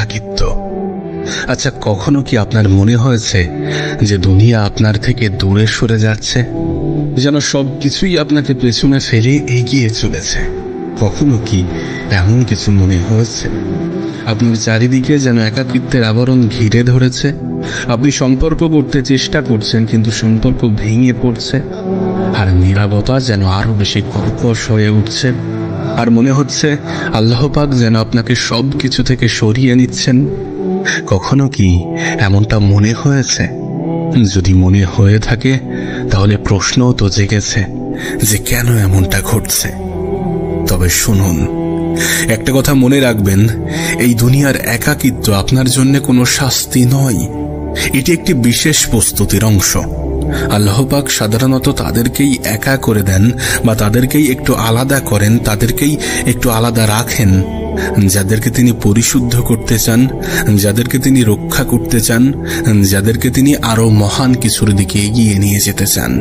একাকিত্ব। আচ্ছা, কখনো কি আপনার মনে হয়েছে যে দুনিয়া আপনার থেকে দূরে সরে যাচ্ছে, যেন সবকিছুই আপনাকে পেছনে ফেলে এগিয়ে চলেছে? কখনো কি এমন কিছু মনে হয়েছে? আপনার চারিদিকে যেন একাকিত্বের আবরণ ঘিরে ধরেছে। আপনি সম্পর্ক করতে চেষ্টা করছেন, কিন্তু সম্পর্ক ভেঙে পড়ছে, আর নীরবতা যেন আরো বেশি কর্কশ হয়ে উঠছে। আর মনে হচ্ছে আল্লাহ পাক যেন আপনাকে সব কিছু থেকে সরিয়ে নিচ্ছেন। কখনো কি এমনটা মনে হয়েছে? যদি মনে হয়ে থাকে, তাহলে প্রশ্নও তো জেগেছে যে কেন এমনটা ঘটছে। তবে শুনুন, একটা কথা মনে রাখবেন, এই দুনিয়ার একাকিত্ব আপনার জন্য কোনো শাস্তি নয়, এটি একটি বিশেষ প্রস্তুতির অংশ। আল্লাহ পাক সাধারণত তাদেরকেই একা করে দেন বা তাদেরকেই একটু আলাদা করেন, তাদেরকেই একটু আলাদা রাখেন যাদেরকে তিনি পরিশুদ্ধ করতে চান, যাদেরকে তিনি রক্ষা করতে চান, যাদেরকে তিনি আরো মহান কিছুর দিকে এগিয়ে নিয়ে যেতে চান।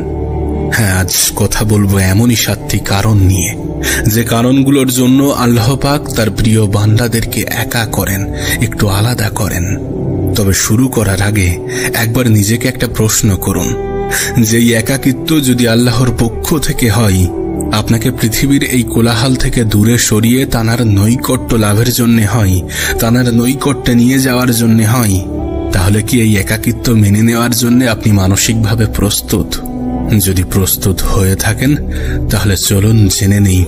হ্যাঁ, আজ কথা বলবো এমনই 7টি কারণ নিয়ে, যে কারণগুলোর জন্য আল্লাহ পাক তার প্রিয় বান্দাদেরকে একা করেন, একটু আলাদা করেন। তবে শুরু করার আগে একবার নিজেকে একটা প্রশ্ন করুন, যে এই একাকিত্ব যদি আল্লাহর পক্ষ থেকে হয়, আপনাকে পৃথিবীর এই কোলাহল থেকে দূরে সরিয়ে তানার নৈকট্য লাভের জন্য হয়, তানার নৈকট্যে নিয়ে যাওয়ার জন্য হয়, তাহলে কি এই একাকিত্ব মেনে নেওয়ার জন্য আপনি মানসিকভাবে প্রস্তুত? যদি প্রস্তুত হয়ে থাকেন, তাহলে চলুন জেনে নেই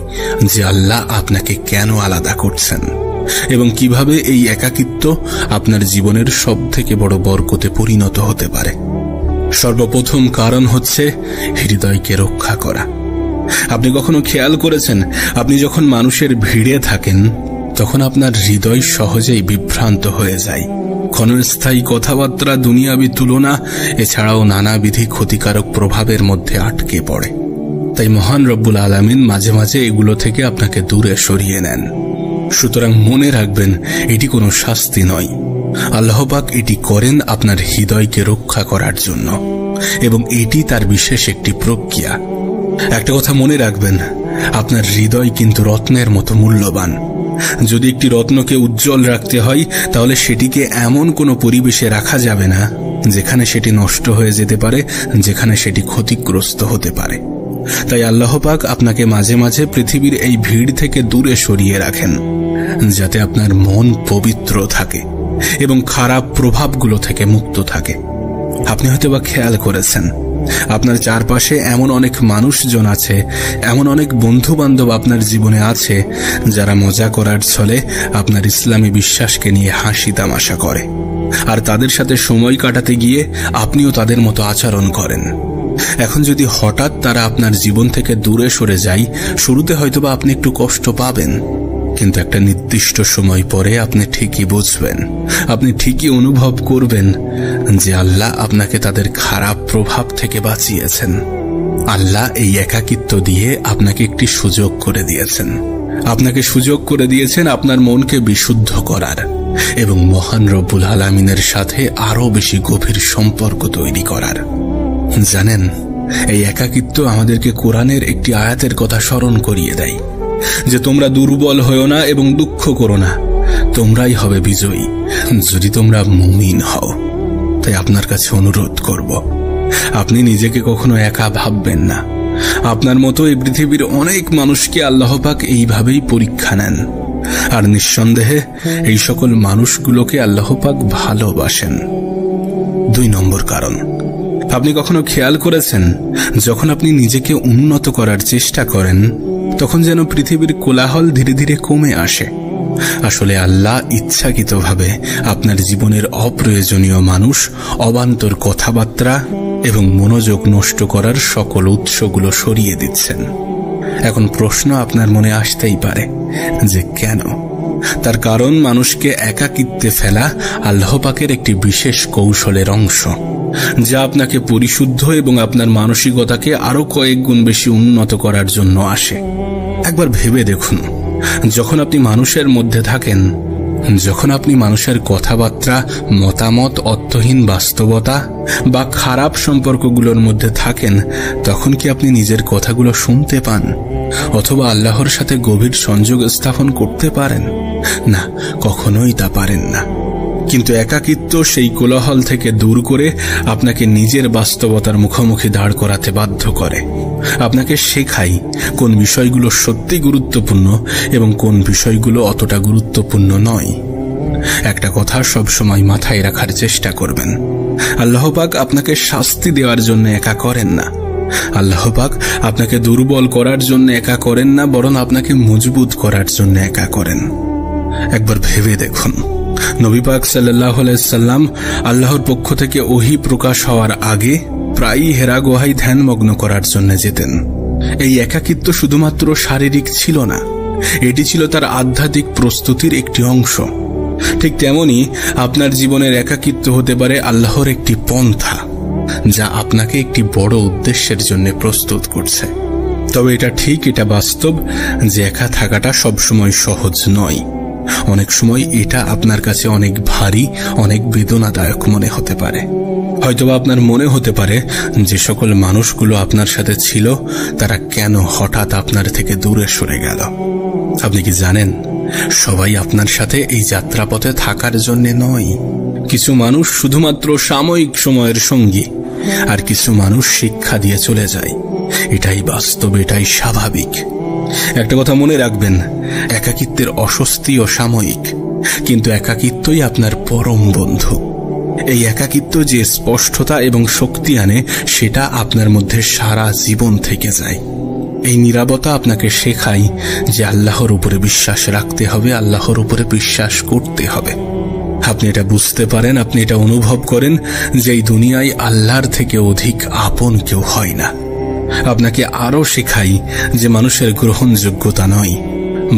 যে আল্লাহ আপনাকে কেন আলাদা করছেন এবং কিভাবে এই একাকিত্ব আপনার জীবনের সব থেকে বড় বরকতে পরিণত হতে পারে। সর্বপ্রথম কারণ হচ্ছে হৃদয়কে রক্ষা করা। আপনি কখনো খেয়াল করেছেন, আপনি যখন মানুষের ভিড়ে থাকেন, তখন আপনার হৃদয় সহজেই বিভ্রান্ত হয়ে যায়। ক্ষণস্থায়ী কথাবার্তা, দুনিয়াবী তুলনা, এছাড়াও নানাবিধি ক্ষতিকারক প্রভাবের মধ্যে আটকে পড়ে। তাই মহান রব্বুল আলামিন মাঝে মাঝে এগুলো থেকে আপনাকে দূরে সরিয়ে নেন। সুতরাং মনে রাখবেন, এটি কোনো শাস্তি নয়। আল্লাহ পাক এটি করেন আপনার হৃদয়কে রক্ষা করার জন্য, এবং এটি তার বিশেষ একটি প্রক্রিয়া। একটা কথা মনে রাখবেন, আপনার হৃদয় কিন্তু রত্নের মতো মূল্যবান। যদি একটি রত্নকে উজ্জ্বল রাখতে হয়, তাহলে সেটিকে এমন কোনো পরিবেশে রাখা যাবে না যেখানে সেটি নষ্ট হয়ে যেতে পারে, যেখানে সেটি ক্ষতিগ্রস্ত হতে পারে। তাই আল্লাহ পাক আপনাকে মাঝে মাঝে পৃথিবীর এই ভিড় থেকে দূরে সরিয়ে রাখেন, যাতে আপনার মন পবিত্র থাকে এবং খারাপ প্রভাবগুলো থেকে মুক্ত থাকে। আপনি হয়তোবা খেয়াল করেছেন, আপনার চারপাশে এমন অনেক মানুষজন আছে, এমন অনেক বন্ধু বান্ধব আপনার জীবনে আছে, যারা মজা করার ছলে আপনার ইসলামী বিশ্বাসকে নিয়ে হাসি তামাশা করে, আর তাদের সাথে সময় কাটাতে গিয়ে আপনিও তাদের মতো আচরণ করেন। এখন যদি হঠাৎ তারা আপনার জীবন থেকে দূরে সরে যায়, শুরুতে হয়তোবা আপনি একটু কষ্ট পাবেন, কিন্তু একটা নির্দিষ্ট সময় পরে আপনি ঠিকই বুঝবেন, আপনি ঠিকই অনুভব করবেন যে আল্লাহ আপনাকে তাদের খারাপ প্রভাব থেকে বাঁচিয়েছেন। আল্লাহ এই একাকিত্ব দিয়ে আপনাকে একটি সুযোগ করে দিয়েছেন। আপনাকে সুযোগ করে দিয়েছেন আপনার মনকে বিশুদ্ধ করার এবং মহান রব্বুল আলামিনের সাথে আরো বেশি গভীর সম্পর্ক তৈরি করার। জানেন, এই একাকিত্ব আমাদেরকে কোরআনের একটি আয়াতের কথা স্মরণ করিয়ে দেয়, যে তোমরা দুর্বল হও না এবং দুঃখ করো না, তোমরাই হবে বিজয়ী যদি তোমরা মুমিন হও। তাই আপনার কাছে অনুরোধ করব, আপনি নিজেকে কখনো একা ভাববেন না। আপনার মতো এই পৃথিবীর অনেক মানুষকে আল্লাহ পাক এইভাবেই পরীক্ষা নেন, আর নিঃসন্দেহে এই সকল মানুষগুলোকে আল্লাহ পাক ভালোবাসেন। 2 নম্বর কারণ, আপনি কখনো খেয়াল করেছেন, যখন আপনি নিজেকে উন্নত করার চেষ্টা করেন, তখন যেন পৃথিবীর কোলাহল ধীরে ধীরে কমে আসে। আসলে আল্লাহ ইচ্ছাকৃতভাবে আপনার জীবনের অপ্রয়োজনীয় মানুষ, অবান্তর কথাবার্তা এবং মনোযোগ নষ্ট করার সকল উৎসগুলো সরিয়ে দিচ্ছেন। এখন প্রশ্ন আপনার মনে আসতেই পারে যে কেন? তার কারণ, মানুষকে একাকিত্বে ফেলা আল্লাহ পাকের একটি বিশেষ কৌশলের অংশ, যা আপনাকে পরিশুদ্ধ এবং আপনার মানসিকতাকে আরো কয়েক গুণ বেশি উন্নত করার জন্য আসে। একবার ভেবে দেখুন, যখন আপনি মানুষের মধ্যে থাকেন, যখন আপনি মানুষের কথাবার্তা, মতামত, অর্থহীন বাস্তবতা বা খারাপ সম্পর্কগুলোর মধ্যে থাকেন, তখন কি আপনি নিজের কথাগুলো শুনতে পান অথবা আল্লাহর সাথে গভীর সংযোগ স্থাপন করতে পারেন? না, কখনোই তা পারেন না। কিন্তু একাকিত্ব সেই কোলাহল থেকে দূর করে আপনাকে নিজের বাস্তবতার মুখোমুখি দাঁড় করাতে বাধ্য করে। আপনাকে শেখায় কোন বিষয়গুলো সত্যি গুরুত্বপূর্ণ এবং কোন বিষয়গুলো অতটা গুরুত্বপূর্ণ নয়। একটা কথা সবসময় মাথায় রাখার চেষ্টা করবেন, আল্লাহ পাক আপনাকে শাস্তি দেওয়ার জন্য একা করেন না। আল্লাহ পাক আপনাকে দুর্বল করার জন্য একা করেন না, বরং আপনাকে মজবুত করার জন্য একা করেন। একবার ভেবে দেখুন, নবী পাক সাল্লাল্লাহু আলাইহি সাল্লাম আল্লাহর পক্ষ থেকে ওহী প্রকাশ হওয়ার আগে প্রায়ই হেরা গুহায় ধ্যানমগ্ন করার জন্য যেতেন। এই একাকিত্ব শুধুমাত্র শারীরিক ছিল না, এটি ছিল তার আধ্যাত্মিক প্রস্তুতির একটি অংশ। ঠিক তেমনি আপনার জীবনের একাকিত্ব হতে পারে আল্লাহর একটি পন্থা, যা আপনাকে একটি বড় উদ্দেশ্যের জন্য প্রস্তুত করছে। তবে এটা ঠিক, এটা বাস্তব যে একা থাকাটা সবসময় সহজ নয়। অনেক সময় এটা আপনার কাছে অনেক ভারী, অনেক বেদনাদায়ক মনে হতে পারে। হয়তোবা আপনার মনে হতে পারে যে সকল মানুষগুলো আপনার সাথে ছিল তারা কেন হঠাৎ আপনার থেকে দূরে সরে গেল। আপনি কি জানেন, সবাই আপনার সাথে এই যাত্রাপথে থাকার জন্য নয়। কিছু মানুষ শুধুমাত্র সাময়িক সময়ের সঙ্গী, আর কিছু মানুষ শিক্ষা দিয়ে চলে যায়। এটাই বাস্তব, এটাই স্বাভাবিক। একটা কথা মনে রাখবেন, একাকিত্বের অস্বস্তিও সাময়িক, কিন্তু একাকিত্বই আপনার পরম বন্ধু। এই একাকিত্ব যে স্পষ্টতা এবং শক্তি আনে, সেটা আপনার মধ্যে সারা জীবন থেকে যায়। এই নীরবতা আপনাকে শেখায় যে আল্লাহর উপরে বিশ্বাস রাখতে হবে, আল্লাহর উপরে বিশ্বাস করতে হবে। আপনি এটা বুঝতে পারেন, আপনি এটা অনুভব করেন যে এই দুনিয়ায় আল্লাহর থেকে অধিক আপন কেউ হয় না। আপনাকে আরো শেখাই যে মানুষের গ্রহণযোগ্যতা নয়,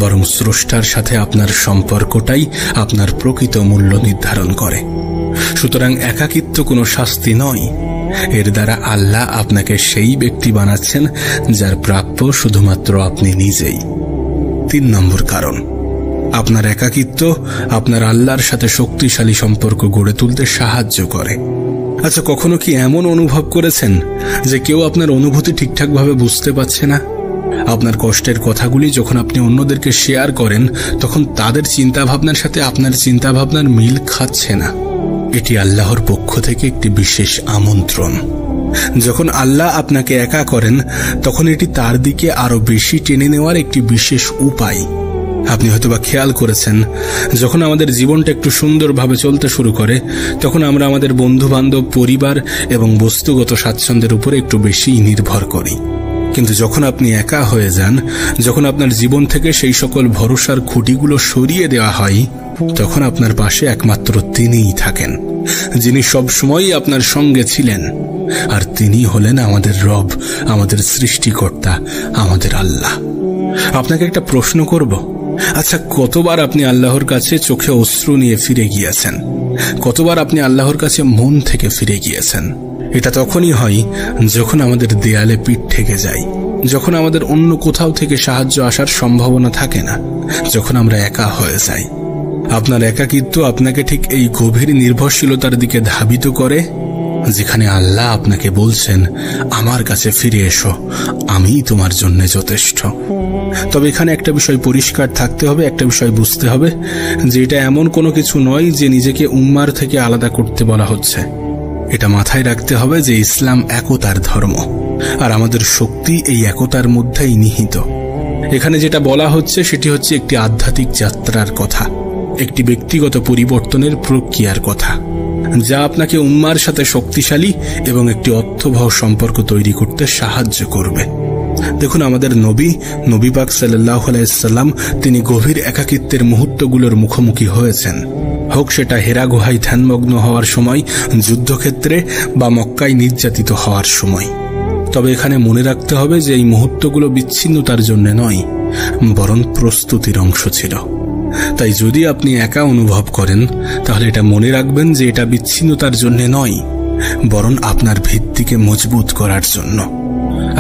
বরং স্রষ্টার সাথে আপনার সম্পর্কটাই আপনার প্রকৃত মূল্য নির্ধারণ করে। সুতরাং একাকিত্ব কোনো শাস্তি নয়, এর দ্বারা আল্লাহ আপনাকে সেই ব্যক্তি বানাচ্ছেন যার প্রাপ্য শুধুমাত্র আপনি নিজেই। 3 নম্বর কারণ, আপনার একাকিত্ব আপনার আল্লাহর সাথে শক্তিশালী সম্পর্ক গড়ে তুলতে সাহায্য করে। আচ্ছা, কখনো কি এমন অনুভব করেছেন যে কেউ আপনার অনুভূতি ঠিকঠাকভাবে বুঝতে পারছে না? আপনার কষ্টের কথাগুলি যখন আপনি অন্যদেরকে শেয়ার করেন, তখন তাদের চিন্তাভাবনার সাথে আপনার চিন্তাভাবনার মিল খাচ্ছে না। এটি আল্লাহর পক্ষ থেকে একটি বিশেষ আমন্ত্রণ। যখন আল্লাহ আপনাকে একা করেন, তখন এটি তার দিকে আরো বেশি টেনে নেওয়ার একটি বিশেষ উপায়। আপনি হয়তোবা খেয়াল করেছেন, যখন আমাদের জীবনটা একটু সুন্দরভাবে চলতে শুরু করে, তখন আমরা আমাদের বন্ধু বান্ধব, পরিবার এবং বস্তুগত স্বাচ্ছন্দ্যের উপরে একটু বেশি নির্ভর করি। কিন্তু যখন আপনি একা হয়ে যান, যখন আপনার জীবন থেকে সেই সকল ভরসার খুঁটিগুলো সরিয়ে দেওয়া হয়, তখন আপনার পাশে একমাত্র তিনিই থাকেন, যিনি সবসময়ই আপনার সঙ্গে ছিলেন। আর তিনি হলেন আমাদের রব, আমাদের সৃষ্টিকর্তা, আমাদের আল্লাহ। আপনাকে একটা প্রশ্ন করব, আচ্ছা, কতবার আপনি আল্লাহর কাছে চোখে অশ্রু নিয়ে ফিরে গিয়েছেন? কতবার আপনি আল্লাহর কাছে মন থেকে ফিরে গিয়েছেন? এটা তখনই হয় যখন আমাদের দেয়ালে পিঠ ঠেকে যায়, যখন আমাদের অন্য কোথাও থেকে সাহায্য আসার সম্ভাবনা থাকে না, যখন আমরা একা হয়ে যাই। আপনার একাকিত্ব আপনাকে ঠিক এই গভীর নির্ভরশীলতার দিকে ধাবিত করে, যেখানে আল্লাহ আপনাকে বলছেন, আমার কাছে ফিরে এসো, আমিই তোমার জন্য যথেষ্ট। তবে এখানে একটা বিষয় পরিষ্কার থাকতে হবে, একটা বিষয় বুঝতে হবে যে এটা এমন কোনো কিছু নয় যে নিজেকে উম্মার থেকে আলাদা করতে বলা হচ্ছে। এটা মাথায় রাখতে হবে যে ইসলাম একতার ধর্ম, আর আমাদের শক্তি এই একতার মধ্যেই নিহিত। এখানে যেটা বলা হচ্ছে সেটি হচ্ছে একটি আধ্যাত্মিক যাত্রার কথা, একটি ব্যক্তিগত পরিবর্তনের প্রক্রিয়ার কথা, যা আপনাকে উম্মার সাথে শক্তিশালী এবং একটি অর্থবহ সম্পর্ক তৈরি করতে সাহায্য করবে। দেখুন, আমাদের নবী পাক সাল্লাল্লাহু আলাইহি সাল্লাম তিনি গভীর একাকিত্বের মুহূর্তগুলোর মুখোমুখি হয়েছেন, হোক সেটা হেরা গুহায় ধ্যানমগ্ন হওয়ার সময়, যুদ্ধক্ষেত্রে বা মক্কায় নির্যাতিত হওয়ার সময়। তবে এখানে মনে রাখতে হবে যে এই মুহূর্তগুলো বিচ্ছিন্নতার জন্য নয়, বরং প্রস্তুতির অংশ ছিল। তাই যদি আপনি একা অনুভব করেন, তাহলে এটা মনে রাখবেন যে এটা বিচ্ছিন্নতার জন্য নয়, বরং আপনার ভিত্তিকে মজবুত করার জন্য।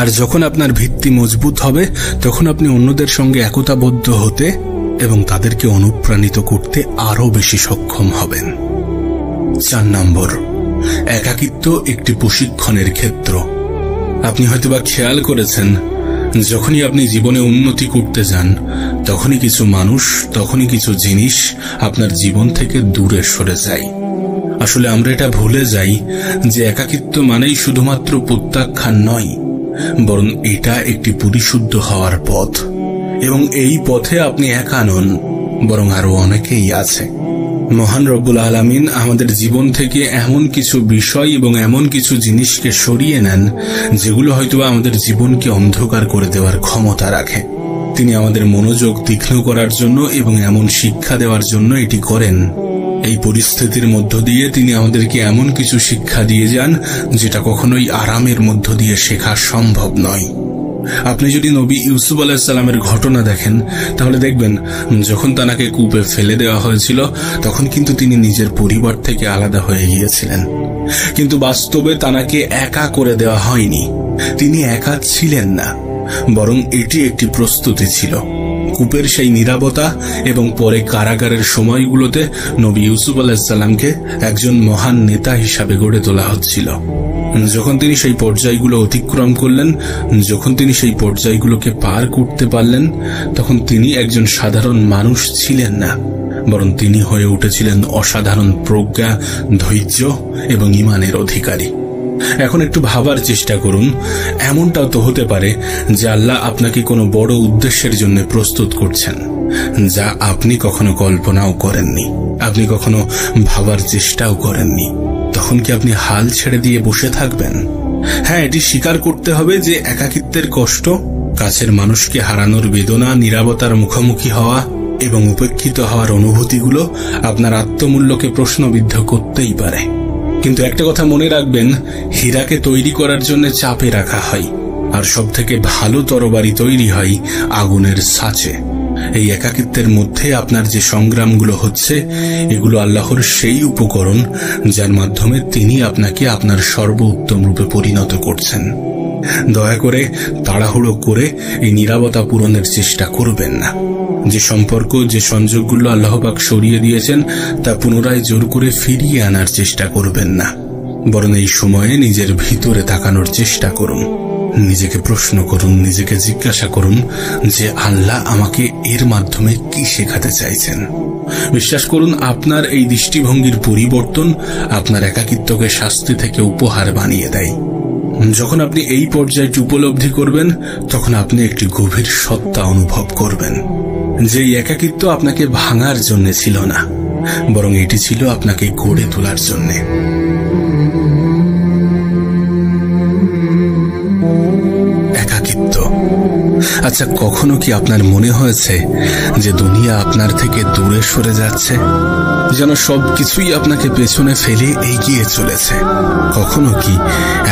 আর যখন আপনার ভিত্তি মজবুত হবে, তখন আপনি অন্যদের সঙ্গে একতাবদ্ধ হতে এবং তাদেরকে অনুপ্রাণিত করতে আরো বেশি সক্ষম হবেন। 4 নম্বর, একাকিত্ব একটি প্রশিক্ষণের ক্ষেত্র। আপনি হয়তোবা খেয়াল করেছেন যখনই আপনি জীবনে উন্নতি করতে যান, তখনই কিছু মানুষ, তখনই কিছু জিনিস আপনার জীবন থেকে দূরে সরে যায়। আসলে আমরা এটা ভুলে যাই যে একাকিত্ব মানেই শুধুমাত্র প্রত্যাখ্যান নয়, বরং এটা একটি পরিশুদ্ধ হওয়ার পথ। এবং এই পথে আপনি একা নন, বরং আরো অনেকেই আছে। মহান রব্বুল আলামিন আমাদের জীবন থেকে এমন কিছু বিষয় এবং এমন কিছু জিনিসকে সরিয়ে নেন যেগুলো হয়তো আমাদের জীবনকে অন্ধকার করে দেওয়ার ক্ষমতা রাখে। তিনি আমাদের মনোযোগ তীক্ষ্ণ করার জন্য এবং এমন শিক্ষা দেওয়ার জন্য এটি করেন। এই পরিস্থিতির মধ্য দিয়ে তিনি আমাদেরকে এমন কিছু শিক্ষা দিয়ে যান যেটা কখনোই আরামের মধ্য দিয়ে শেখা সম্ভব নয়। আপনি যদি নবী ইউসুফ আলাইহিস সালামের ঘটনা দেখেন, তাহলে দেখবেন যখন তাকে কূপে ফেলে দেওয়া হয়েছিল তখন কিন্তু তিনি নিজের পরিবার থেকে আলাদা হয়ে গিয়েছিলেন। কিন্তু বাস্তবে তাকে একা করে দেওয়া হয়নি। তিনি একা ছিলেন না, বরং এটি একটি প্রস্তুতি ছিল। কূপের সেই নীরবতা এবং পরে কারাগারের সময়গুলোতে নবী ইউসুফ আলাইহিস সালামকে একজন মহান নেতা হিসাবে গড়ে তোলা হচ্ছিল। যখন তিনি সেই পর্যায়গুলো অতিক্রম করলেন, যখন তিনি সেই পর্যায়গুলোকে পার করতে পারলেন, তখন তিনি একজন সাধারণ মানুষ ছিলেন না, বরং তিনি হয়ে উঠেছিলেন অসাধারণ প্রজ্ঞা, ধৈর্য এবং ঈমানের অধিকারী। এখন একটু ভাবার চেষ্টা করুন, এমনটাও তো হতে পারে যে আল্লাহ আপনাকে কোনো বড় উদ্দেশ্যের জন্য প্রস্তুত করছেন, যা আপনি কখনো কল্পনাও করেননি, আপনি কখনো ভাবার চেষ্টাও করেননি। তখন কি আপনি হাল ছেড়ে দিয়ে বসে থাকবেন? হ্যাঁ, এটি স্বীকার করতে হবে যে একাকিত্বের কষ্ট, কাছের মানুষকে হারানোর বেদনা, নীরবতার মুখোমুখি হওয়া এবং উপেক্ষিত হওয়ার অনুভূতিগুলো আপনার আত্মমূল্যকে প্রশ্নবিদ্ধ করতেই পারে। কিন্তু একটা কথা মনে রাখবেন, হীরাকে তৈরি করার জন্য চাপে রাখা হয়, আর সব থেকে ভালো তরবারি তৈরি হয় আগুনের ছাঁচে। এই একাকিত্বের মধ্যে আপনার যে সংগ্রামগুলো হচ্ছে, এগুলো আল্লাহর সেই উপকরণ যার মাধ্যমে তিনি আপনাকে আপনার সর্বোত্তম রূপে পরিণত করছেন। দয়া করে তাড়াহুড়ো করে এই নীরবতা পূরণের চেষ্টা করবেন না। যে সম্পর্ক, যে সংযোগগুলো আল্লাহ পাক সরিয়ে দিয়েছেন, তা পুনরায় জোর করে ফিরিয়ে আনার চেষ্টা করবেন না, বরং এই সময়ে নিজের ভিতরে তাকানোর চেষ্টা করুন। নিজেকে প্রশ্ন করুন, নিজেকে জিজ্ঞাসা করুন যে আল্লাহ আমাকে এর মাধ্যমে কি শেখাতে চাইছেন। বিশ্বাস করুন, আপনার এই দৃষ্টিভঙ্গির পরিবর্তন আপনার একাকিত্বকে শাস্তি থেকে উপহার বানিয়ে দেয়। যখন আপনি এই পর্যায়টি উপলব্ধি করবেন, তখন আপনি একটি গভীর সত্তা অনুভব করবেন যে একাকিত্ব আপনাকে ভাঙার জন্য ছিল না, বরং এটি ছিল আপনাকে গড়ে তোলার জন্য। একাকিত্ব। আচ্ছা, কখনো কি আপনার মনে হয়েছে যে দুনিয়া আপনার থেকে দূরে সরে যাচ্ছে, যেন সবকিছুই আপনাকে পেছনে ফেলে এগিয়ে চলেছে? কখনো কি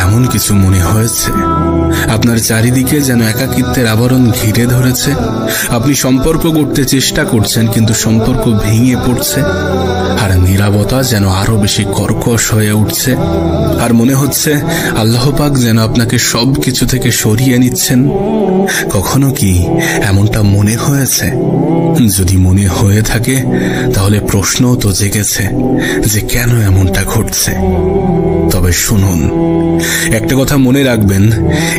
এমন কিছু মনে হয়েছে আপনার চারিদিকে যেন একাকিত্বের আবরণ ঘিরে ধরেছে? আপনি সম্পর্ক গড়তে চেষ্টা করছেন, কিন্তু সম্পর্ক ভেঙে পড়ছে, আর নীরবতা যেন আরো বেশি কর্কশ হয়ে উঠছে, আর মনে হচ্ছে আল্লাহ পাক যেন আপনাকে সবকিছু থেকে সরিয়ে নিচ্ছেন। কখনো কি এমনটা মনে হয়েছে? যদি মনে হয়ে থাকে, তাহলে প্রশ্নও তো জেগেছে যে কেন এমনটা ঘটছে। তবে শুনুন, একটা কথা মনে রাখবেন,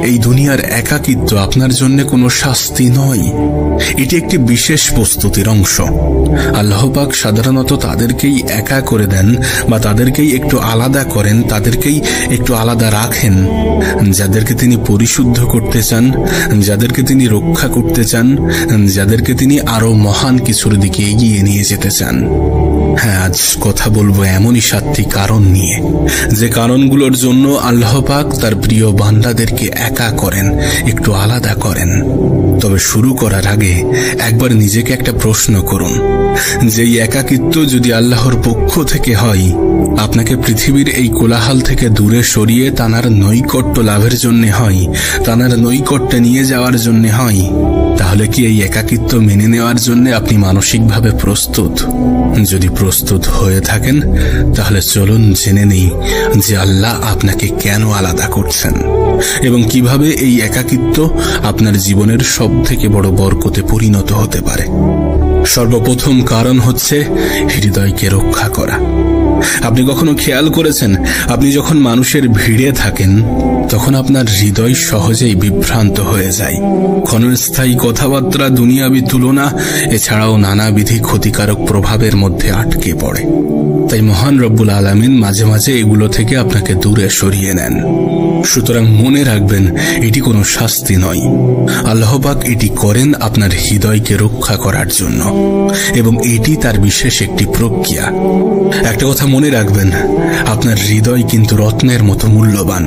এই দুনিয়ার একাকিত্ব আপনার জন্য কোনো শাস্তি নয়, এটি একটি বিশেষ প্রস্তুতির অংশ। আল্লাহ পাক সাধারণত তাদেরকেই একা করে দেন বা তাদেরকেই একটু আলাদা করেন, তাদেরকেই একটু আলাদা রাখেন যাদেরকে তিনি পরিশুদ্ধ করতে চান, যাদেরকে তিনি রক্ষা করতে চান, যাদেরকে তিনি আরো মহান কিছুর দিকে এগিয়ে নিয়ে যেতে চান। হ্যাঁ, আজ কথা বলবো এমনই 7টি কারণ নিয়ে, যে কারণগুলোর জন্য আল্লাহ পাক তার প্রিয় বান্দাদেরকে একা করেন, একটু আলাদা করেন। তবে শুরু করার আগে একবার নিজেকে একটা প্রশ্ন করুন, যে এই একাকিত্ব যদি আল্লাহর পক্ষ থেকে হয়, আপনাকে পৃথিবীর এই কোলাহল থেকে দূরে সরিয়ে তানার নৈকট্য লাভের জন্য হয়, তানার নৈকট্যে নিয়ে যাওয়ার জন্য হয়, তাহলে কি এই একাকিত্ব মেনে নেওয়ার জন্য আপনি মানসিকভাবে প্রস্তুত? যদি প্রস্তুত হয়ে থাকেন, তাহলে চলুন জেনে নেই যে আল্লাহ আপনাকে কেন আলাদা করছেন এবং কিভাবে এই একাকিত্ব আপনার জীবনের সবথেকে বড় বরকতে পরিণত হতে পারে। সর্বপ্রথম কারণ হচ্ছে হৃদয়কে রক্ষা করা। আপনি কখনো খেয়াল করেছেন, আপনি যখন মানুষের ভিড়ে থাকেন, তখন আপনার হৃদয় সহজেই বিভ্রান্ত হয়ে যায়। ক্ষণস্থায়ী কথাবার্তা, দুনিয়াবী তুলনা, এছাড়াও নানাবিধি ক্ষতিকারক প্রভাবের মধ্যে আটকে পড়ে। তাই মহান রব্বুল আলামিন মাঝে মাঝে এগুলো থেকে আপনাকে দূরে সরিয়ে নেন। সুতরাং মনে রাখবেন, এটি কোনো শাস্তি নয়। আল্লাহ পাক এটি করেন আপনার হৃদয়কে রক্ষা করার জন্য, এবং এটি তার বিশেষ একটি প্রক্রিয়া। একটা কথা মনে রাখবেন, আপনার হৃদয় কিন্তু রত্নের মতো মূল্যবান।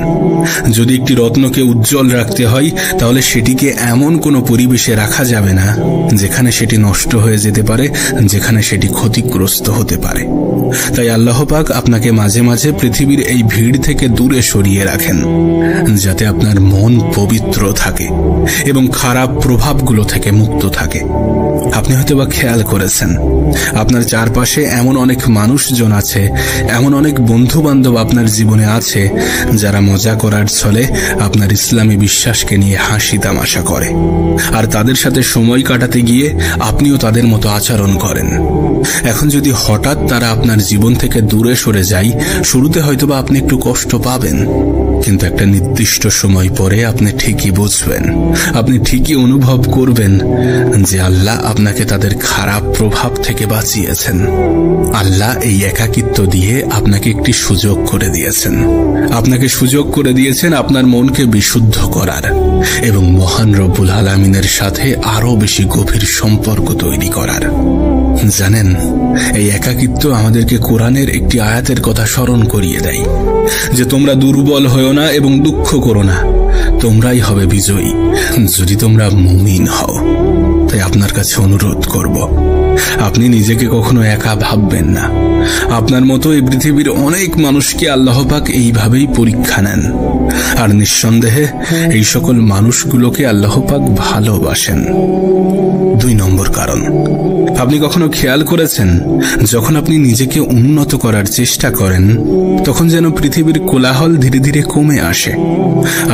যদি একটি রত্নকে উজ্জ্বল রাখতে হয়, তাহলে সেটিকে এমন কোনো পরিবেশে রাখা যাবে না যেখানে সেটি নষ্ট হয়ে যেতে পারে, যেখানে সেটি ক্ষতিগ্রস্ত হতে পারে। তাই আল্লাহ পাক আপনাকে মাঝে মাঝে পৃথিবীর এই ভিড় থেকে দূরে সরিয়ে রাখেন, যাতে আপনার মন পবিত্র থাকে এবং খারাপ প্রভাবগুলো থেকে মুক্ত থাকে। আপনি হয়তোবা খেয়াল করেছেন, আপনার চারপাশে এমন অনেক মানুষজন আছে, এমন অনেক বন্ধু বান্ধব আপনার জীবনে আছে, যারা মজা করার ছলে আপনার ইসলামী বিশ্বাসকে নিয়ে হাসি তামাশা করে, আর তাদের সাথে সময় কাটাতে গিয়ে আপনিও তাদের মতো আচরণ করেন। এখন যদি হঠাৎ তারা আপনার জীবন থেকে দূরে সরে যায়, শুরুতে হয়তোবা আপনি একটু কষ্ট পাবেন, কিন্তু একটা নির্দিষ্ট সময় পরে আপনি ঠিকই বুঝবেন, আপনি ঠিকই অনুভব করবেন যে আল্লাহ আপনাকে তাদের খারাপ প্রভাব থেকে বাঁচিয়েছেন। আল্লাহ এই একাকিত্ব দিয়ে আপনাকে একটি সুযোগ করে দিয়েছেন। আপনাকে সুযোগ করে দিয়েছেন আপনার মনকে বিশুদ্ধ করার এবং মহান রব্বুল আলামিনের সাথে আরো বেশি গভীর সম্পর্ক তৈরি করার। জানেন, এই একাকিত্ব আমাদেরকে কোরআনের একটি আয়াতের কথা স্মরণ করিয়ে দেয় যে তোমরা দুর্বল হও না এবং দুঃখ করো না, তোমরাই হবে বিজয়ী যদি তোমরা মুমিন হও। তাই আপনার কাছে অনুরোধ করব, আপনি নিজেকে কখনো একা ভাববেন না। আপনার মতো এই পৃথিবীর অনেক মানুষকে আল্লাহ পাক এইভাবেই পরীক্ষা নেন, আর নিঃসন্দেহে এই সকল মানুষগুলোকে আল্লাহ পাক ভালোবাসেন। 2 নম্বর কারণ, আপনি কখনো খেয়াল করেছেন, যখন আপনি নিজেকে উন্নত করার চেষ্টা করেন, তখন যেন পৃথিবীর কোলাহল ধীরে ধীরে কমে আসে।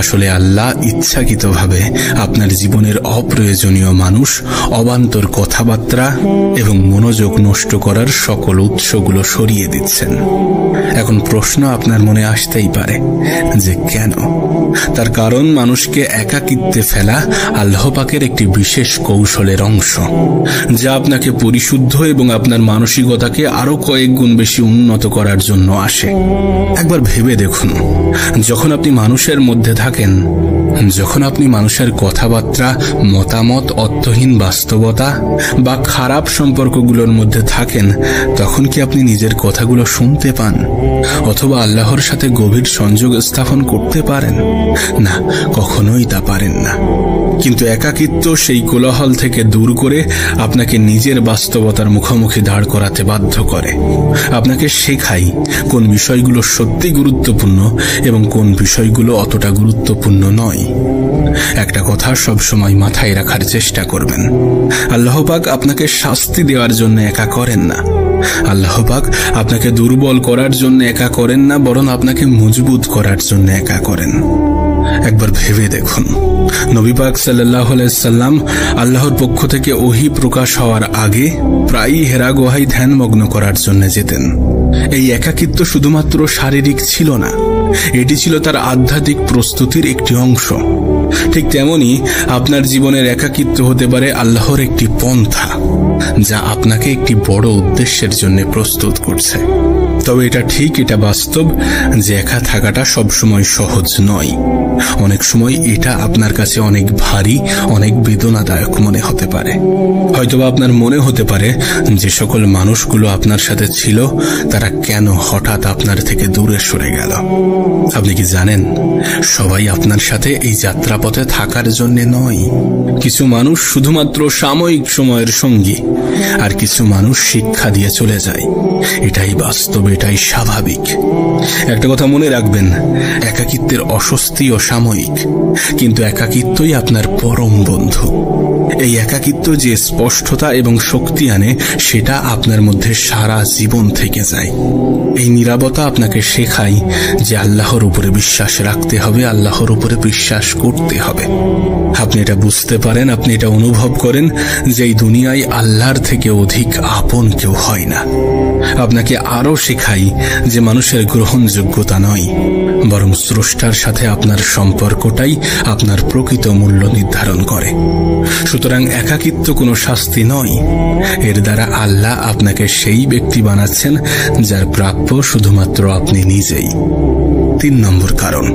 আসলে আল্লাহ ইচ্ছাকৃতভাবে আপনার জীবনের অপ্রয়োজনীয় মানুষ, অবান্তর কথাবার্তা এবং মনোযোগ নষ্ট করার সকল উৎসগুলো সরিয়ে দিচ্ছেন। এখন প্রশ্ন আপনার মনে আসতেই পারে যে কেন? তার কারণ, মানুষকে একাকিত্বে ফেলা আল্লাহ পাকের একটি বিশেষ কৌশলের অংশ, যা আপনাকে পরিশুদ্ধ এবং আপনার মানসিকতাকে আরো কয়েক গুণ বেশি উন্নত করার জন্য আসে। একবার ভেবে দেখুন, যখন আপনি মানুষের মধ্যে থাকেন, যখন আপনি মানুষের কথাবার্তা, মতামত, অর্থহীন বাস্তবতা বা খারাপ সম্পর্কগুলোর মধ্যে থাকেন, তখন কি আপনি নিজের কথাগুলো শুনতে পান অথবা আল্লাহর সাথে গভীর সংযোগ স্থাপন করতে পারেন? না, কখনোই তা পারেন না। কিন্তু একাকিত্ব সেই কোলাহল থেকে দূর করে আপনাকে নিজের বাস্তবতার মুখোমুখি দাঁড় করাতে বাধ্য করে। আপনাকে শেখায় কোন বিষয়গুলো সত্যি গুরুত্বপূর্ণ এবং কোন বিষয়গুলো অতটা গুরুত্বপূর্ণ নয়। একটা কথা সবসময় মাথায় রাখার চেষ্টা করবেন, আল্লাহ পাক আপনাকে শাস্তি দেওয়ার জন্য একা করেন না। আল্লাহ পাক আপনাকে দুর্বল করার জন্য একা করেন না, বরং আপনাকে মজবুত করার জন্য একা করেন। একবার ভেবে দেখুন, নবী পাক সাল্লাল্লাহু আলাইহি সাল্লাম আল্লাহর পক্ষ থেকে ওহী প্রকাশ হওয়ার আগে প্রায়ই হেরা গুহায় ধ্যানমগ্ন করার জন্য যেতেন। এই একাকিত্ব শুধুমাত্র শারীরিক ছিল না, এটি ছিল তার আধ্যাত্মিক প্রস্তুতির একটি অংশ। ঠিক তেমনি আপনার জীবনের একাকিত্ব হতে পারে আল্লাহর একটি পন্থা, যা আপনাকে একটি বড় উদ্দেশ্যের জন্য প্রস্তুত করছে। তবে এটা ঠিক, এটা বাস্তব যে একা থাকাটা সবসময় সহজ নয়। অনেক সময় এটা আপনার কাছে অনেক ভারী, অনেক বেদনাদায়ক মনে হতে পারে। হয়তোবা আপনার মনে হতে পারে যে সকল মানুষগুলো আপনার সাথে ছিল, তারা কেন হঠাৎ আপনার থেকে দূরে সরে গেল। আপনি কি জানেন, সবাই আপনার সাথে এই যাত্রাপথে থাকার জন্য নয়। কিছু মানুষ শুধুমাত্র সাময়িক সময়ের সঙ্গী, আর কিছু মানুষ শিক্ষা দিয়ে চলে যায়। এটাই বাস্তব, এটাই স্বাভাবিক। একটা কথা মনে রাখবেন, একাকিত্বের অস্বস্তিও সাময়িক, কিন্তু একাকিত্বই আপনার পরম বন্ধু। এই একাকিত্ব যে স্পষ্টতা এবং শক্তি আনে, সেটা আপনার মধ্যে সারা জীবন থেকে যায়। এই নীরবতা আপনাকে শেখায় যে আল্লাহর উপরে বিশ্বাস রাখতে হবে, আল্লাহর উপরে বিশ্বাস করতে হবে। আপনি এটা বুঝতে পারেন, আপনি এটা অনুভব করেন যে এই দুনিয়ায় আল্লাহর থেকে অধিক আপন কেউ হয় না। আপনাকে আরো শেখাই যে মানুষের গ্রহণযোগ্যতা নয়, বরং স্রষ্টার সাথে আপনার সম্পর্কটাই আপনার প্রকৃত মূল্য নির্ধারণ করে। সুতরাং একাকিত্ব কোনো শাস্তি নয়, এর দ্বারা আল্লাহ আপনাকে সেই ব্যক্তি বানাচ্ছেন যার প্রাপ্য শুধুমাত্র আপনি নিজেই। 3 নম্বর কারণ,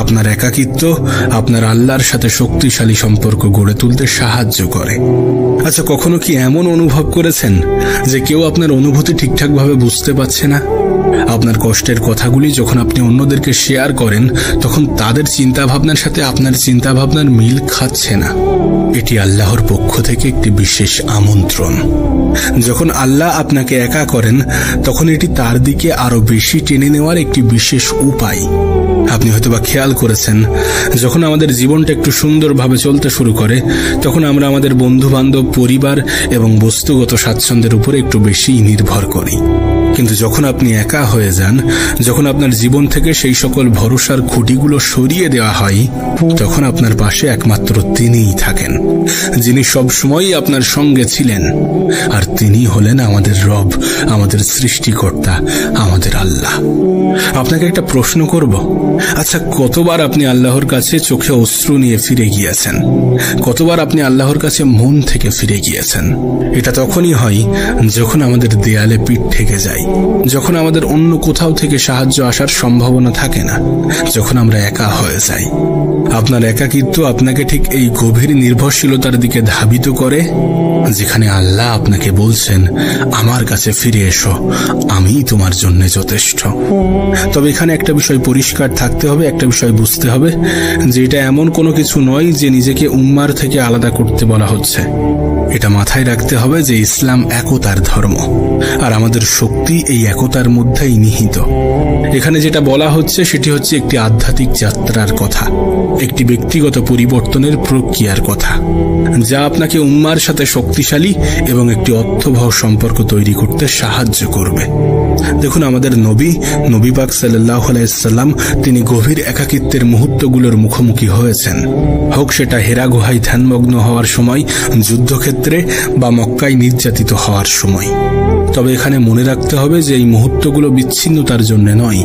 আপনার একাকিত্ব আপনার আল্লাহর সাথে শক্তিশালী সম্পর্ক গড়ে তুলতে সাহায্য করে। আচ্ছা, কখনো কি এমন অনুভব করেছেন যে কেউ আপনার অনুভূতি ঠিকঠাকভাবে বুঝতে পারছে না? আপনার কষ্টের কথাগুলি যখন আপনি অন্যদেরকে শেয়ার করেন, তখন তাদের চিন্তাভাবনার সাথে আপনার চিন্তাভাবনার মিল খাচ্ছে না। এটি আল্লাহর পক্ষ থেকে একটি বিশেষ আমন্ত্রণ। যখন আল্লাহ আপনাকে একা করেন, তখন এটি তার দিকে আরো বেশি টেনে নেওয়ার একটি বিশেষ উপায়। আপনি হয়তোবা খেয়াল করেছেন, যখন আমাদের জীবনটা একটু সুন্দরভাবে চলতে শুরু করে, তখন আমরা আমাদের বন্ধু বান্ধব, পরিবার এবং বস্তুগত স্বাচ্ছন্দ্যের উপরে একটু বেশি নির্ভর করি। কিন্তু যখন আপনি একা হয়ে যান, যখন আপনার জীবন থেকে সেই সকল ভরসার খুঁটিগুলো সরিয়ে দেওয়া হয়, তখন আপনার পাশে একমাত্র তিনিই থাকেন, যিনি সবসময়ই আপনার সঙ্গে ছিলেন। আর তিনি হলেন আমাদের রব, আমাদের সৃষ্টিকর্তা, আমাদের আল্লাহ। আপনাকে একটা প্রশ্ন করব, আচ্ছা, কতবার আপনি আল্লাহর কাছে চোখে অশ্রু নিয়ে ফিরে গিয়েছেন? কতবার আপনি আল্লাহর কাছে মন থেকে ফিরে গিয়েছেন? এটা তখনই হয় যখন আমাদের দেয়ালে পিঠ ঠেকে যায়, যখন আমাদের অন্য কোথাও থেকে সাহায্য আসার সম্ভাবনা থাকে না, যখন আমরা একা হয়ে যাই। আপনার একাকিত্ব আপনাকে ঠিক এই গভীর নির্ভরশীলতার দিকে ধাবিত করে, যেখানে আল্লাহ আপনাকে বলছেন, আমার কাছে ফিরে এসো, আমিই তোমার জন্য যথেষ্ট। তবে এখানে একটা বিষয় পরিষ্কার থাকতে হবে, একটা বিষয় বুঝতে হবে যে এটা এমন কোনো কিছু নয় যে নিজেকে উম্মার থেকে আলাদা করতে বলা হচ্ছে। এটা মাথায় রাখতে হবে যে ইসলাম একতার ধর্ম, আর আমাদের শক্তি এই একতার মধ্যেই নিহিত। এখানে যেটা বলা হচ্ছে সেটি হচ্ছে একটি আধ্যাত্মিক যাত্রার কথা, একটি ব্যক্তিগত পরিবর্তনের প্রক্রিয়ার কথা, যা আপনাকে উম্মার সাথে শক্তিশালী এবং একটি অর্থবহ সম্পর্ক তৈরি করতে সাহায্য করবে। দেখুন, আমাদের নবী পাক সাল্লাল্লাহু আলাইহি সাল্লাম তিনি গভীর একাকিত্বের মুহূর্তগুলোর মুখোমুখি হয়েছেন, হোক সেটা হেরা গুহায় ধ্যানমগ্ন হওয়ার সময়, যুদ্ধক্ষেত্রে বা মক্কায় নির্যাতিত হওয়ার সময়। তবে এখানে মনে রাখতে হবে যে এই মুহূর্তগুলো বিচ্ছিন্নতার জন্য নয়,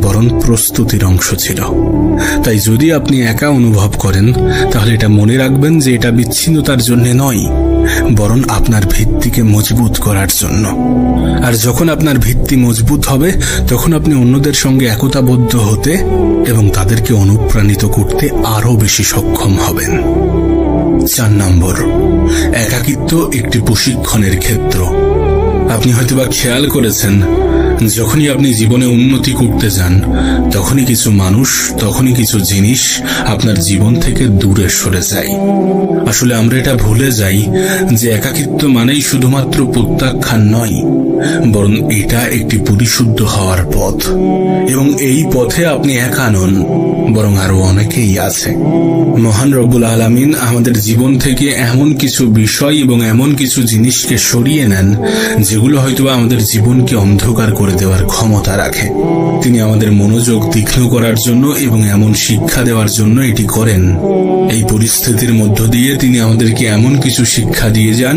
বরং প্রস্তুতির অংশ ছিল। তাই যদি আপনি একা অনুভব করেন, তাহলে এটা মনে রাখবেন যে এটা বিচ্ছিন্নতার জন্য নয়, বরং আপনার ভিত্তিকে মজবুত করার জন্য। আর যখন আপনার ভিত্তি মজবুত হবে, তখন আপনি অন্যদের সঙ্গে একতাবদ্ধ হতে এবং তাদেরকে অনুপ্রাণিত করতে আরো বেশি সক্ষম হবেন। 4 নম্বর, একাকিত্ব একটি প্রশিক্ষণের ক্ষেত্র। আপনি হয়তোবা খেয়াল করেছেন, যখনই আপনি জীবনে উন্নতি করতে যান, তখনই কিছু মানুষ, তখনই কিছু জিনিস আপনার জীবন থেকে দূরে সরে যায়। আসলে আমরা এটা ভুলে যাই যে একাকিত্ব মানেই শুধুমাত্র প্রত্যাখ্যান নয়, বরং এটা একটি পরিশুদ্ধ হওয়ার পথ। এবং এই পথে আপনি একা নন, বরং আরো অনেকেই আছে। মহান রব্বুল আলামিন আমাদের জীবন থেকে এমন কিছু বিষয় এবং এমন কিছু জিনিসকে সরিয়ে নেন, যেগুলো হয়তো আমাদের জীবনকে অন্ধকার করে দেওয়ার ক্ষমতা রাখে। তিনি আমাদের মনোযোগ তীক্ষ্ণ করার জন্য এবং এমন শিক্ষা দেওয়ার জন্য এটি করেন। এই পরিস্থিতির মধ্য দিয়ে তিনি আমাদেরকে এমন কিছু শিক্ষা দিয়ে যান,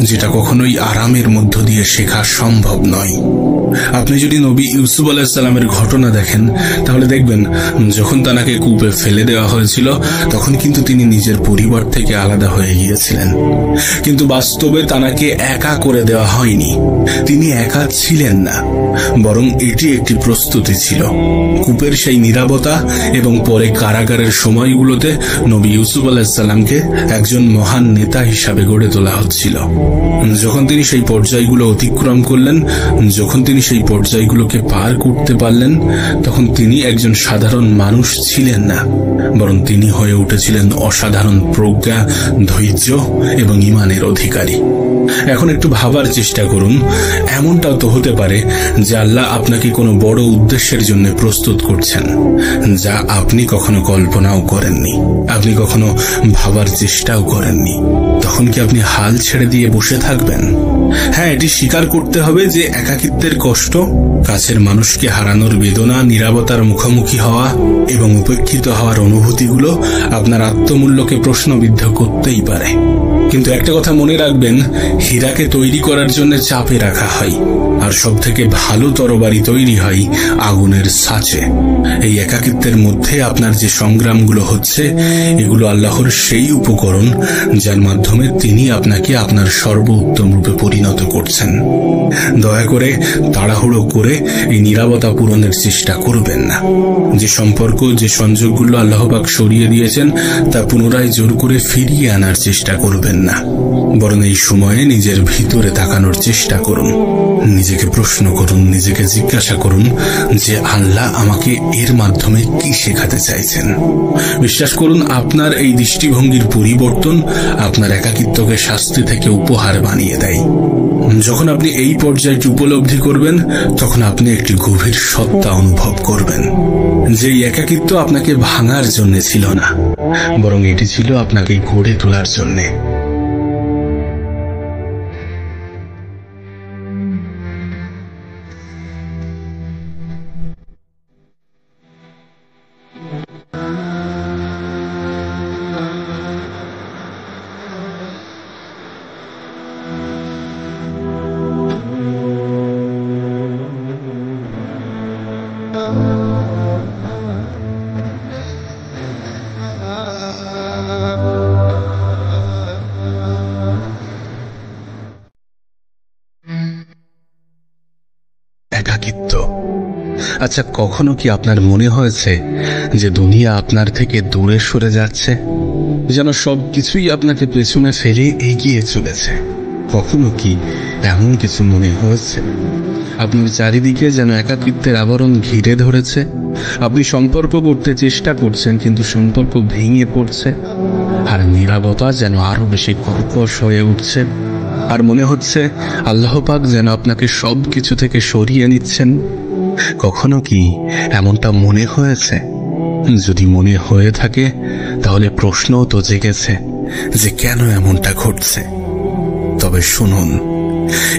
যেটা কখনোই আরামের মধ্য দিয়ে শেখা সম্ভব নয়। আপনি যদি নবী ইউসুফ আলাইহিস সালামের ঘটনা দেখেন, তাহলে দেখবেন যখন তাকে কূপে ফেলে দেওয়া হয়েছিল, তখন কিন্তু তিনি নিজের পরিবার থেকে আলাদা হয়ে গিয়েছিলেন। কিন্তু বাস্তবে তাকে একা করে দেওয়া হয়নি, তিনি একা ছিলেন না, বরং এটি একটি প্রস্তুতি ছিল। কূপের সেই নীরবতা এবং পরে কারাগারের সময়গুলোতে নবী ইউসুফ আলাইহিস সালামকে একজন মহান নেতা হিসাবে গড়ে তোলা হচ্ছিল। যখন তিনি সেই পর্যায়গুলো অতিক্রম করলেন, যখন তিনি সেই পর্যায়গুলোকে পার করতে পারলেন, তখন তিনি একজন সাধারণ মানুষ ছিলেন না, বরং তিনি হয়ে উঠেছিলেন অসাধারণ প্রজ্ঞা, ধৈর্য এবং ঈমানের অধিকারী। এখন একটু ভাবার চেষ্টা করুন, এমনটাও তো হতে পারে যে আল্লাহ আপনাকে কোনো বড় উদ্দেশ্যের জন্য প্রস্তুত করছেন, যা আপনি কখনো কল্পনাও করেননি, আপনি কখনো ভাবার চেষ্টাও করেননি। তখন কি আপনি হাল ছেড়ে দিয়ে বসে থাকবেন? হ্যাঁ, এটি স্বীকার করতে হবে যে একাকিত্বের কষ্ট, কাছের মানুষকে হারানোর বেদনা, নীরবতার মুখোমুখি হওয়া এবং উপেক্ষিত হওয়ার অনুভূতিগুলো আপনার আত্মমূল্যকে প্রশ্নবিদ্ধ করতেই পারে। কিন্তু একটা কথা মনে রাখবেন, হীরাকে তৈরি করার জন্য চাপে রাখা হয়, আর সব থেকে ভালো তরবারি তৈরি হয় আগুনের ছাঁচে। এই একাকিত্বের মধ্যে আপনার যে সংগ্রামগুলো হচ্ছে, এগুলো আল্লাহর সেই উপকরণ যার মাধ্যমে তিনি আপনাকে আপনার সর্বোত্তম রূপে পরিণত করছেন। দয়া করে তাড়াহুড়ো করে এই নীরবতা পূরণের চেষ্টা করবেন না। যে সম্পর্ক, যে সংযোগগুলো আল্লাহ পাক সরিয়ে দিয়েছেন, তা পুনরায় জোর করে ফিরিয়ে আনার চেষ্টা করবেন না। বরং এই সময়ে নিজের ভিতরে তাকানোর চেষ্টা করুন, নিজেকে প্রশ্ন করুন, নিজেকে জিজ্ঞাসা করুন যে আল্লাহ আমাকে এর মাধ্যমে কি শেখাতে চাইছেন। বিশ্বাস করুন, আপনার এই দৃষ্টিভঙ্গির পরিবর্তন আপনার একাকিত্বকে শাস্তি থেকে উপহার বানিয়ে দেয়। যখন আপনি এই পর্যায়টি উপলব্ধি করবেন, তখন আপনি একটি গভীর সত্তা অনুভব করবেন যে একাকিত্ব আপনাকে ভাঙার জন্য ছিল না, বরং এটি ছিল আপনাকে গড়ে তোলার জন্য। একাকিত্ব। আচ্ছা, কখনো কি আপনার মনে হয়েছে যে দুনিয়া আপনার থেকে দূরে সরে যাচ্ছে, যেন সবকিছুই আপনাকে পেছনে ফেলে এগিয়ে চলেছে? কখনো কি এমন কিছু মনে হয়েছে? আপনার চারিদিকে যেন একাকিত্বের আবরণ ঘিরে ধরেছে। আপনি সম্পর্ক করতে চেষ্টা করছেন, কিন্তু সম্পর্ক ভেঙে পড়ছে, আর নীরবতা যেন আরো বেশি কর্কশ হয়ে উঠছে। আর মনে হচ্ছে আল্লাহ পাক যেন আপনাকে সবকিছু থেকে সরিয়ে নিচ্ছেন। কখনো কি এমনটা মনে হয়েছে? যদি মনে হয়ে থাকে, তাহলে প্রশ্নও তো জেগেছে যে কেন এমনটা ঘটছে। তবে শুনুন,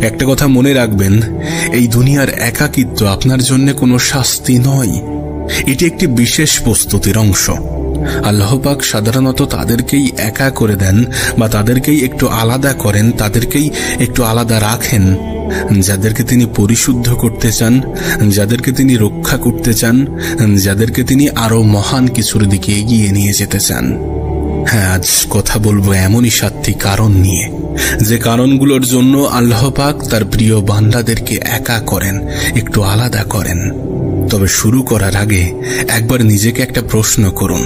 একটা কথা মনে রাখবেন, এই দুনিয়ার একাকিত্ব আপনার জন্য কোনো শাস্তি নয়, এটি একটি বিশেষ প্রস্তুতির অংশ। আল্লাহ পাক সাধারণত তাদেরকেই একা করে দেন বা তাদেরকেই একটু আলাদা করেন, তাদেরকেই একটু আলাদা রাখেন যাদেরকে তিনি পরিশুদ্ধ করতে চান, যাদেরকে তিনি রক্ষা করতে চান, যাদেরকে তিনি আরো মহান কিছুর দিকে এগিয়ে নিয়ে যেতে চান। হ্যাঁ, আজ কথা বলবো এমনই 7টি কারণ নিয়ে, যে কারণগুলোর জন্য আল্লাহ পাক তার প্রিয় বান্দাদেরকে একা করেন, একটু আলাদা করেন। তবে শুরু করার আগে একবার নিজেকে একটা প্রশ্ন করুন,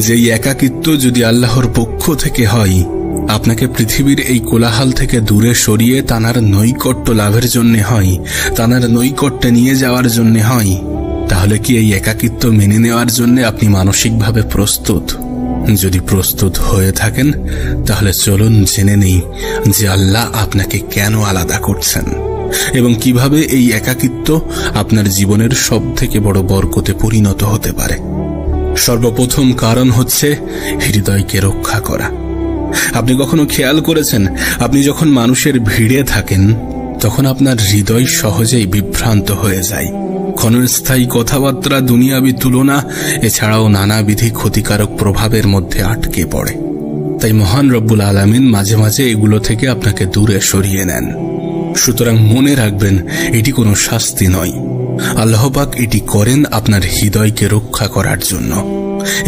যে এই একাকিত্ব যদি আল্লাহর পক্ষ থেকে হয়, আপনাকে পৃথিবীর এই কোলাহল থেকে দূরে সরিয়ে তানার নৈকট্য লাভের জন্য হয়, তানার নৈকট্যে নিয়ে যাওয়ার জন্য হয়, তাহলে কি এই একাকিত্ব মেনে নেওয়ার জন্য আপনি মানসিকভাবে প্রস্তুত? যদি প্রস্তুত হয়ে থাকেন, তাহলে চলুন জেনে নেই যে আল্লাহ আপনাকে কেন আলাদা করছেন এবং কিভাবে এই একাকিত্ব আপনার জীবনের সবথেকে বড় বরকতে পরিণত হতে পারে। সর্বপ্রথম কারণ হচ্ছে হৃদয়কে রক্ষা করা। আপনি কখনো খেয়াল করেছেন, আপনি যখন মানুষের ভিড়ে থাকেন, তখন আপনার হৃদয় সহজেই বিভ্রান্ত হয়ে যায়। ক্ষণস্থায়ী কথাবার্তা, দুনিয়াবী তুলনা, এছাড়াও নানাবিধি ক্ষতিকারক প্রভাবের মধ্যে আটকে পড়ে। তাই মহান রব্বুল আলামিন মাঝে মাঝে এগুলো থেকে আপনাকে দূরে সরিয়ে নেন। সুতরাং মনে রাখবেন, এটি কোনো শাস্তি নয়। আল্লাহ পাক এটি করেন আপনার হৃদয়কে রক্ষা করার জন্য,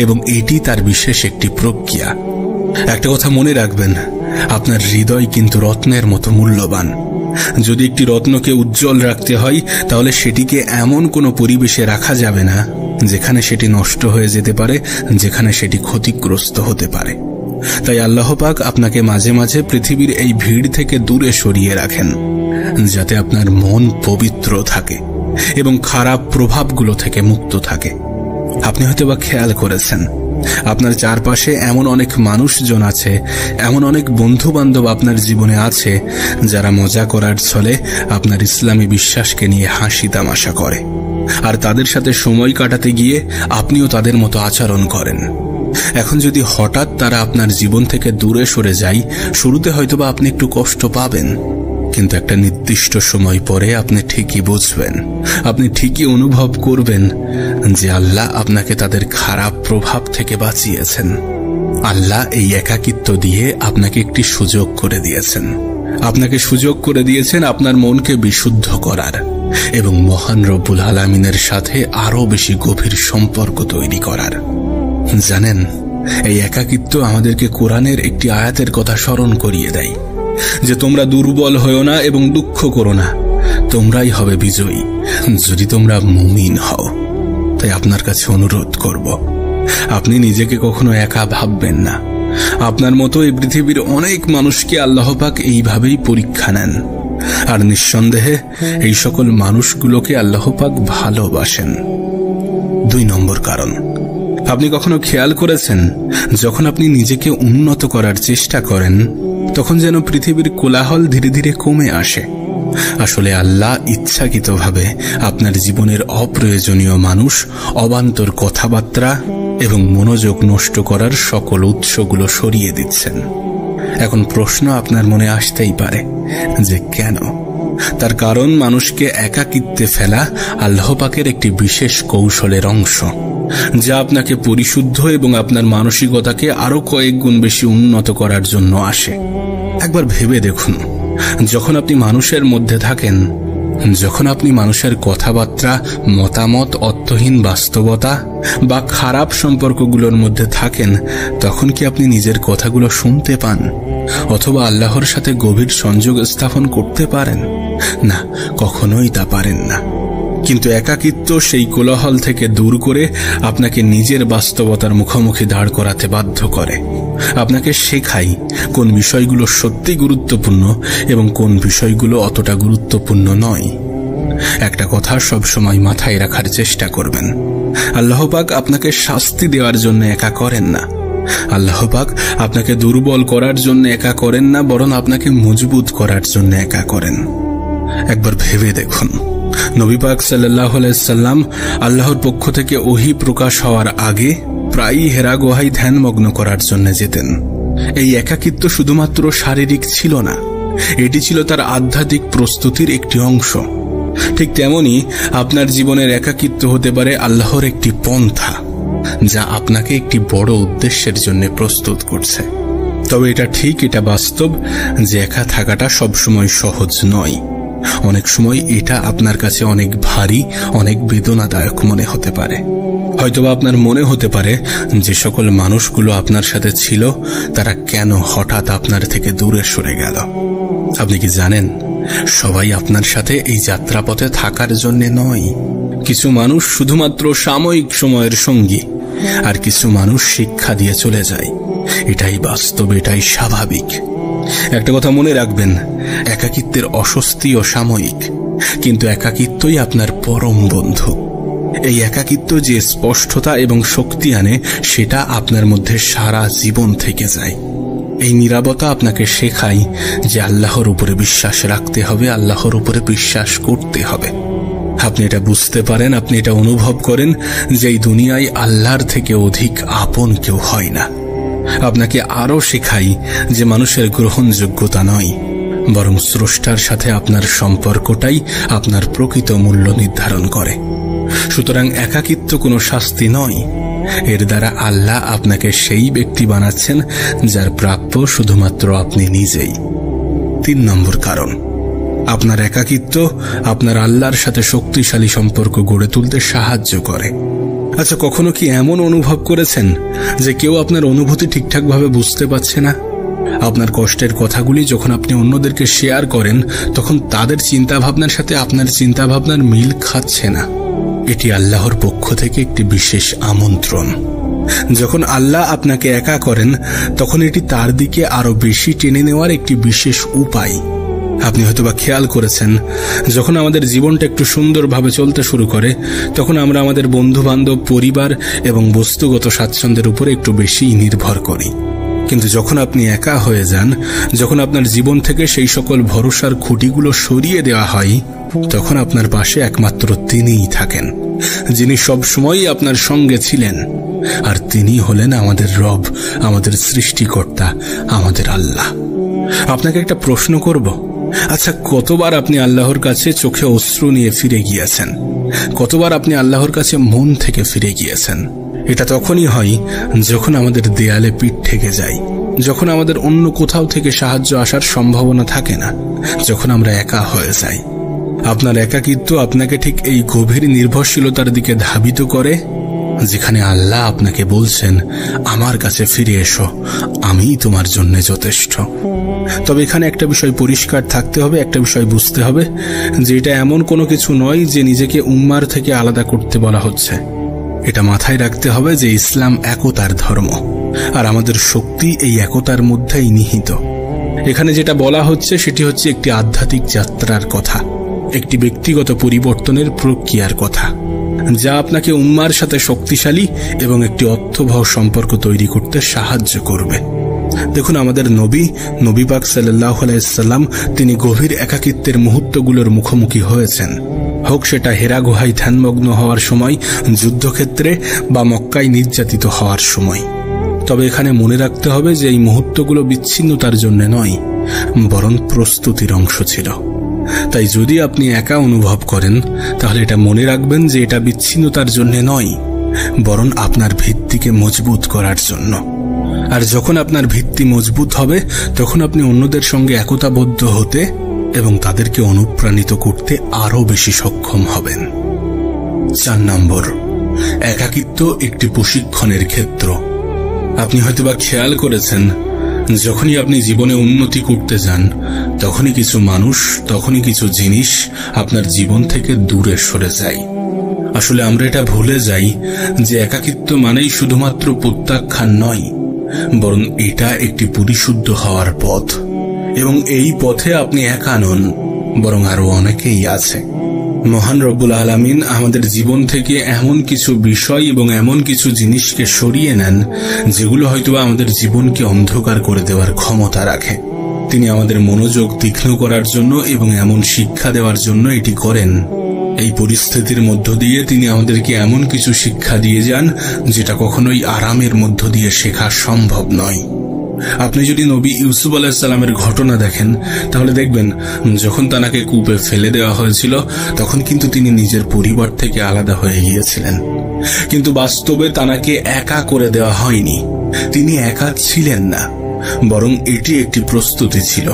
এবং এটি তার বিশেষ একটি প্রক্রিয়া। একটা কথা মনে রাখবেন, আপনার হৃদয় কিন্তু রত্নের মতো মূল্যবান। যদি একটি রত্নকে উজ্জ্বল রাখতে হয়, তাহলে সেটিকে এমন কোনো পরিবেশে রাখা যাবে না যেখানে সেটি নষ্ট হয়ে যেতে পারে, যেখানে সেটি ক্ষতিগ্রস্ত হতে পারে। তাই আল্লাহ পাক আপনাকে মাঝে মাঝে পৃথিবীর এই ভিড় থেকে দূরে সরিয়ে রাখেন, যাতে আপনার মন পবিত্র থাকে এবং খারাপ প্রভাবগুলো থেকে মুক্ত থাকে। আপনি হয়তোবা খেয়াল করেছেন, আপনার চারপাশে এমন অনেক মানুষজন আছে, এমন অনেক বন্ধু বান্ধব আপনার জীবনে আছে, যারা মজা করার ছলে আপনার ইসলামী বিশ্বাসকে নিয়ে হাসি তামাশা করে, আর তাদের সাথে সময় কাটাতে গিয়ে আপনিও তাদের মতো আচরণ করেন। এখন যদি হঠাৎ তারা আপনার জীবন থেকে দূরে সরে যায়, শুরুতে হয়তোবা আপনি একটু কষ্ট পাবেন, কিন্তু একটা নির্দিষ্ট সময় পরে আপনি ঠিকই বুঝবেন, আপনি ঠিকই অনুভব করবেন যে আল্লাহ আপনাকে তাদের খারাপ প্রভাব থেকে বাঁচিয়েছেন। আল্লাহ এই একাকিত্ব দিয়ে আপনাকে একটি সুযোগ করে দিয়েছেন। আপনাকে সুযোগ করে দিয়েছেন আপনার মনকে বিশুদ্ধ করার এবং মহান রব্বুল আলামিনের সাথে আরো বেশি গভীর সম্পর্ক তৈরি করার। জানেন, এই একাকিত্ব আমাদেরকে কোরআনের একটি আয়াতের কথা স্মরণ করিয়ে দেয় যে তোমরা দুর্বল হও না এবং দুঃখ করো না, তোমরাই হবে বিজয়ী যদি তোমরা মুমিন হও। তাই আপনার কাছে অনুরোধ করব, আপনি নিজেকে কখনো একা ভাববেন না। আপনার মতো এই পৃথিবীর অনেক মানুষকে আল্লাহ পাক এইভাবেই পরীক্ষা নেন, আর নিঃসন্দেহে এই সকল মানুষগুলোকে আল্লাহ পাক ভালোবাসেন। 2 নম্বর কারণ, আপনি কখনো খেয়াল করেছেন যখন আপনি নিজেকে উন্নত করার চেষ্টা করেন তখন যেন পৃথিবীর কোলাহল ধীরে ধীরে কমে আসে? আসলে আল্লাহ ইচ্ছাকৃতভাবে আপনার জীবনের অপ্রয়োজনীয় মানুষ, অবান্তর কথাবার্তা এবং মনোযোগ নষ্ট করার সকল উৎসগুলো সরিয়ে দিচ্ছেন। এখন প্রশ্ন আপনার মনে আসতেই পারে যে কেন? তার কারণ মানুষকে একাকিত্বে ফেলা আল্লাহ পাকের একটি বিশেষ কৌশলের অংশ, যা আপনাকে পরিশুদ্ধ এবং আপনার মানসিকতাকে আরো কয়েক গুণ বেশি উন্নত করার জন্য আসে। একবার ভেবে দেখুন, যখন আপনি মানুষের মধ্যে থাকেন, যখন আপনি মানুষের কথাবার্তা, মতামত, অর্থহীন বাস্তবতা বা খারাপ সম্পর্কগুলোর মধ্যে থাকেন, তখন কি আপনি নিজের কথাগুলো শুনতে পান অথবা আল্লাহর সাথে গভীর সংযোগ স্থাপন করতে পারেন? না, কখনোই তা পারেন না। কিন্তু একাকিত্ব সেই কোলাহল থেকে দূর করে আপনাকে নিজের বাস্তবতার মুখোমুখি দাঁড় করাতে বাধ্য করে। আপনাকে শেখায় কোন বিষয়গুলো সত্যি গুরুত্বপূর্ণ এবং কোন বিষয়গুলো অতটা গুরুত্বপূর্ণ নয়। একটা কথা সবসময় মাথায় রাখার চেষ্টা করবেন, আল্লাহ পাক আপনাকে শাস্তি দেওয়ার জন্য একা করেন না। আল্লাহ পাক আপনাকে দুর্বল করার জন্য একা করেন না, বরং আপনাকে মজবুত করার জন্য একা করেন। একবার ভেবে দেখুন, নবী পাক সাল্লাল্লাহু আলাইহি সাল্লাম আল্লাহর পক্ষ থেকে ওহী প্রকাশ হওয়ার আগে প্রায়ই হেরা গুহায় ধ্যানমগ্ন করার জন্য যেতেন। এই একাকিত্ব শুধুমাত্র শারীরিক ছিল না, এটি ছিল তার আধ্যাত্মিক প্রস্তুতির একটি অংশ। ঠিক তেমনি আপনার জীবনের একাকিত্ব হতে পারে আল্লাহর একটি পন্থা, যা আপনাকে একটি বড় উদ্দেশ্যের জন্য প্রস্তুত করছে। তবে এটা ঠিক, এটা বাস্তব যে একা থাকাটা সবসময় সহজ নয়। অনেক সময় এটা আপনার কাছে অনেক ভারী, অনেক বেদনাদায়ক মনে হতে পারে। হয়তোবা আপনার মনে হতে পারে যে সকল মানুষগুলো আপনার সাথে ছিল তারা কেন হঠাৎ আপনার থেকে দূরে সরে গেল। আপনি কি জানেন, সবাই আপনার সাথে এই যাত্রাপথে থাকার জন্য নয়। কিছু মানুষ শুধুমাত্র সাময়িক সময়ের সঙ্গী, আর কিছু মানুষ শিক্ষা দিয়ে চলে যায়। এটাই বাস্তব, এটাই স্বাভাবিক। একটা কথা মনে রাখবেন, একাকিত্বের অস্বস্তিও সাময়িক, কিন্তু একাকিত্বই আপনার পরম বন্ধু। এই একাকিত্ব যে স্পষ্টতা এবং শক্তি আনে, সেটা আপনার মধ্যে সারা জীবন থেকে যায়। এই নীরবতা আপনাকে শেখায় যে আল্লাহর উপরে বিশ্বাস রাখতে হবে, আল্লাহর উপরে বিশ্বাস করতে হবে। আপনি এটা বুঝতে পারেন, আপনি এটা অনুভব করেন যে এই দুনিয়ায় আল্লাহর থেকে অধিক আপন কেউ হয় না। আপনাকে আরো শেখাই যে মানুষের গ্রহণযোগ্যতা নয়, বরং স্রষ্টার সাথে আপনার সম্পর্কটাই আপনার প্রকৃত মূল্য নির্ধারণ করে। সুতরাং একাকিত্ব কোনো শাস্তি নয়, এর দ্বারা আল্লাহ আপনাকে সেই ব্যক্তি বানাচ্ছেন যার প্রাপ্য শুধুমাত্র আপনি নিজেই। 3 নম্বর কারণ, আপনার একাকিত্ব আপনার আল্লাহর সাথে শক্তিশালী সম্পর্ক গড়ে তুলতে সাহায্য করে। আচ্ছা, কখনো কি এমন অনুভব করেছেন যে কেউ আপনার অনুভূতি ঠিকঠাকভাবে বুঝতে পারছে না? আপনার কষ্টের কথাগুলি যখন আপনি অন্যদেরকে শেয়ার করেন, তখন তাদের চিন্তাভাবনার সাথে আপনার চিন্তাভাবনার মিল খাচ্ছে না। এটি আল্লাহর পক্ষ থেকে একটি বিশেষ আমন্ত্রণ। যখন আল্লাহ আপনাকে একা করেন, তখন এটি তার দিকে আরো বেশি টেনে নেওয়ার একটি বিশেষ উপায়। আপনি হয়তোবা খেয়াল করেছেন, যখন আমাদের জীবনটা একটু সুন্দরভাবে চলতে শুরু করে, তখন আমরা আমাদের বন্ধু বান্ধব, পরিবার এবং বস্তুগত স্বাচ্ছন্দ্যের উপরে একটু বেশি নির্ভর করি। কিন্তু যখন আপনি একা হয়ে যান, যখন আপনার জীবন থেকে সেই সকল ভরসার খুঁটিগুলো সরিয়ে দেওয়া হয়, তখন আপনার পাশে একমাত্র তিনিই থাকেন, যিনি সবসময়ই আপনার সঙ্গে ছিলেন। আর তিনি হলেন আমাদের রব, আমাদের সৃষ্টিকর্তা, আমাদের আল্লাহ। আপনাকে একটা প্রশ্ন করব, আচ্ছা, কতবার আপনি আল্লাহর কাছে চোখে অশ্রু নিয়ে ফিরে গিয়েছেন? কতবার আপনি আল্লাহর কাছে মন থেকে ফিরে গিয়েছেন? এটা তখনই হয় যখন আমাদের দেয়ালে পিঠ ঠেকে যায়, যখন আমাদের অন্য কোথাও থেকে সাহায্য আসার সম্ভাবনা থাকে না, যখন আমরা একা হয়ে যাই। আপনার একাকিত্ব আপনাকে ঠিক এই গভীর নির্ভরশীলতার দিকে ধাবিত করে, যেখানে আল্লাহ আপনাকে বলছেন, আমার কাছে ফিরে এসো, আমিই তোমার জন্য যথেষ্ট। তবে এখানে একটা বিষয় পরিষ্কার থাকতে হবে, একটা বিষয় বুঝতে হবে যে এটা এমন কোনো কিছু নয় যে নিজেকে উম্মার থেকে আলাদা করতে বলা হচ্ছে। এটা মাথায় রাখতে হবে যে ইসলাম একতার ধর্ম, আর আমাদের শক্তি এই একতার মধ্যেই নিহিত। এখানে যেটা বলা হচ্ছে সেটি হচ্ছে একটি আধ্যাত্মিক যাত্রার কথা, একটি ব্যক্তিগত পরিবর্তনের প্রক্রিয়ার কথা, যা আপনাকে উম্মার সাথে শক্তিশালী এবং একটি অর্থবহ সম্পর্ক তৈরি করতে সাহায্য করবে। দেখুন, আমাদের নবী পাক সাল্লাল্লাহু আলাইহি সাল্লাম তিনি গভীর একাকিত্বের মুহূর্তগুলোর মুখোমুখি হয়েছেন, হোক সেটা হেরা গুহায় ধ্যানমগ্ন হওয়ার সময়, যুদ্ধক্ষেত্রে বা মক্কায় নির্যাতিত হওয়ার সময়। তবে এখানে মনে রাখতে হবে যে এই মুহূর্তগুলো বিচ্ছিন্নতার জন্য নয়, বরং প্রস্তুতির অংশ ছিল। তাই যদি আপনি একা অনুভব করেন, তাহলে এটা মনে রাখবেন যে এটা বিচ্ছিন্নতার জন্য নয়, বরং আপনার ভিত্তিকে মজবুত করার জন্য। আর যখন আপনার ভিত্তি মজবুত হবে, তখন আপনি অন্যদের সঙ্গে একতাবদ্ধ হতে এবং তাদেরকে অনুপ্রাণিত করতে আরো বেশি সক্ষম হবেন। 4 নম্বর, একাকিত্ব একটি প্রশিক্ষণের ক্ষেত্র। আপনি হয়তোবা খেয়াল করেছেন, যখনই আপনি জীবনে উন্নতি করতে যান, তখনই কিছু মানুষ, তখনই কিছু জিনিস আপনার জীবন থেকে দূরে সরে যায়। আসলে আমরা এটা ভুলে যাই যে একাকিত্ব মানেই শুধুমাত্র প্রত্যাখ্যান নয়, বরং এটা একটি পরিশুদ্ধ হওয়ার পথ। এবং এই পথে আপনি একা নন, বরং আরো অনেকেই আছে। মহান রব্বুল আলামিন আমাদের জীবন থেকে এমন কিছু বিষয় এবং এমন কিছু জিনিসকে সরিয়ে নেন, যেগুলো হয়তো আমাদের জীবনকে অন্ধকার করে দেওয়ার ক্ষমতা রাখে। তিনি আমাদের মনোযোগ তীক্ষ্ণ করার জন্য এবং এমন শিক্ষা দেওয়ার জন্য এটি করেন। এই পরিস্থিতির মধ্য দিয়ে তিনি আমাদেরকে এমন কিছু শিক্ষা দিয়ে যান, যেটা কখনোই আরামের মধ্য দিয়ে শেখা সম্ভব নয়। আপনি যদি নবী ইউসুফ আলাইহিস সালামের ঘটনা দেখেন, তাহলে দেখবেন যখন তাকে কূপে ফেলে দেওয়া হয়েছিল, তখন কিন্তু তিনি নিজের পরিবার থেকে আলাদা হয়ে গিয়েছিলেন। কিন্তু বাস্তবে তাকে একা করে দেওয়া হয়নি, তিনি একা ছিলেন না, বরং এটি একটি প্রস্তুতি ছিল।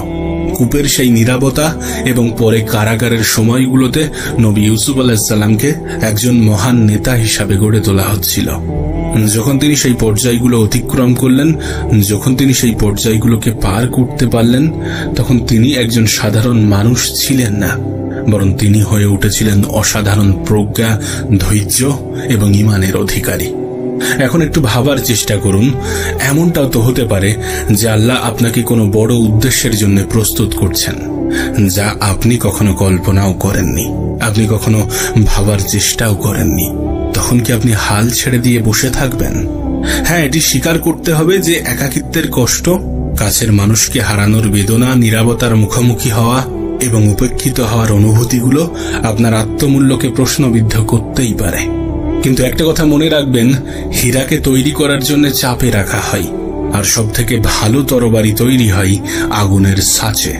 কূপের সেই নীরবতা এবং পরে কারাগারের সময়গুলোতে নবী ইউসুফ আলাইহিস সালামকে একজন মহান নেতা হিসাবে গড়ে তোলা হচ্ছিল। যখন তিনি সেই পর্যায়গুলো অতিক্রম করলেন, যখন তিনি সেই পর্যায়গুলোকে পার করতে পারলেন, তখন তিনি একজন সাধারণ মানুষ ছিলেন না, বরং তিনি হয়ে উঠেছিলেন অসাধারণ প্রজ্ঞা, ধৈর্য এবং ঈমানের অধিকারী। এখন একটু ভাবার চেষ্টা করুন, এমনটাও তো হতে পারে যে আল্লাহ আপনাকে কোনো বড় উদ্দেশ্যের জন্য প্রস্তুত করছেন, যা আপনি কখনো কল্পনাও করেননি, আপনি কখনো ভাবার চেষ্টাও করেননি। তখন কি আপনি হাল ছেড়ে দিয়ে বসে থাকবেন? হ্যাঁ, এটি স্বীকার করতে হবে যে একাকিত্বের কষ্ট, কাছের মানুষকে হারানোর বেদনা, নীরবতার মুখোমুখি হওয়া এবং উপেক্ষিত হওয়ার অনুভূতিগুলো আপনার আত্মমূল্যকে প্রশ্নবিদ্ধ করতেই পারে। কিন্তু একটা কথা মনে রাখবেন, হীরাকে তৈরি করার জন্য চাপে রাখা হয়, আর সব থেকে ভালো তরবারি তৈরি হয় আগুনের ছাঁচে।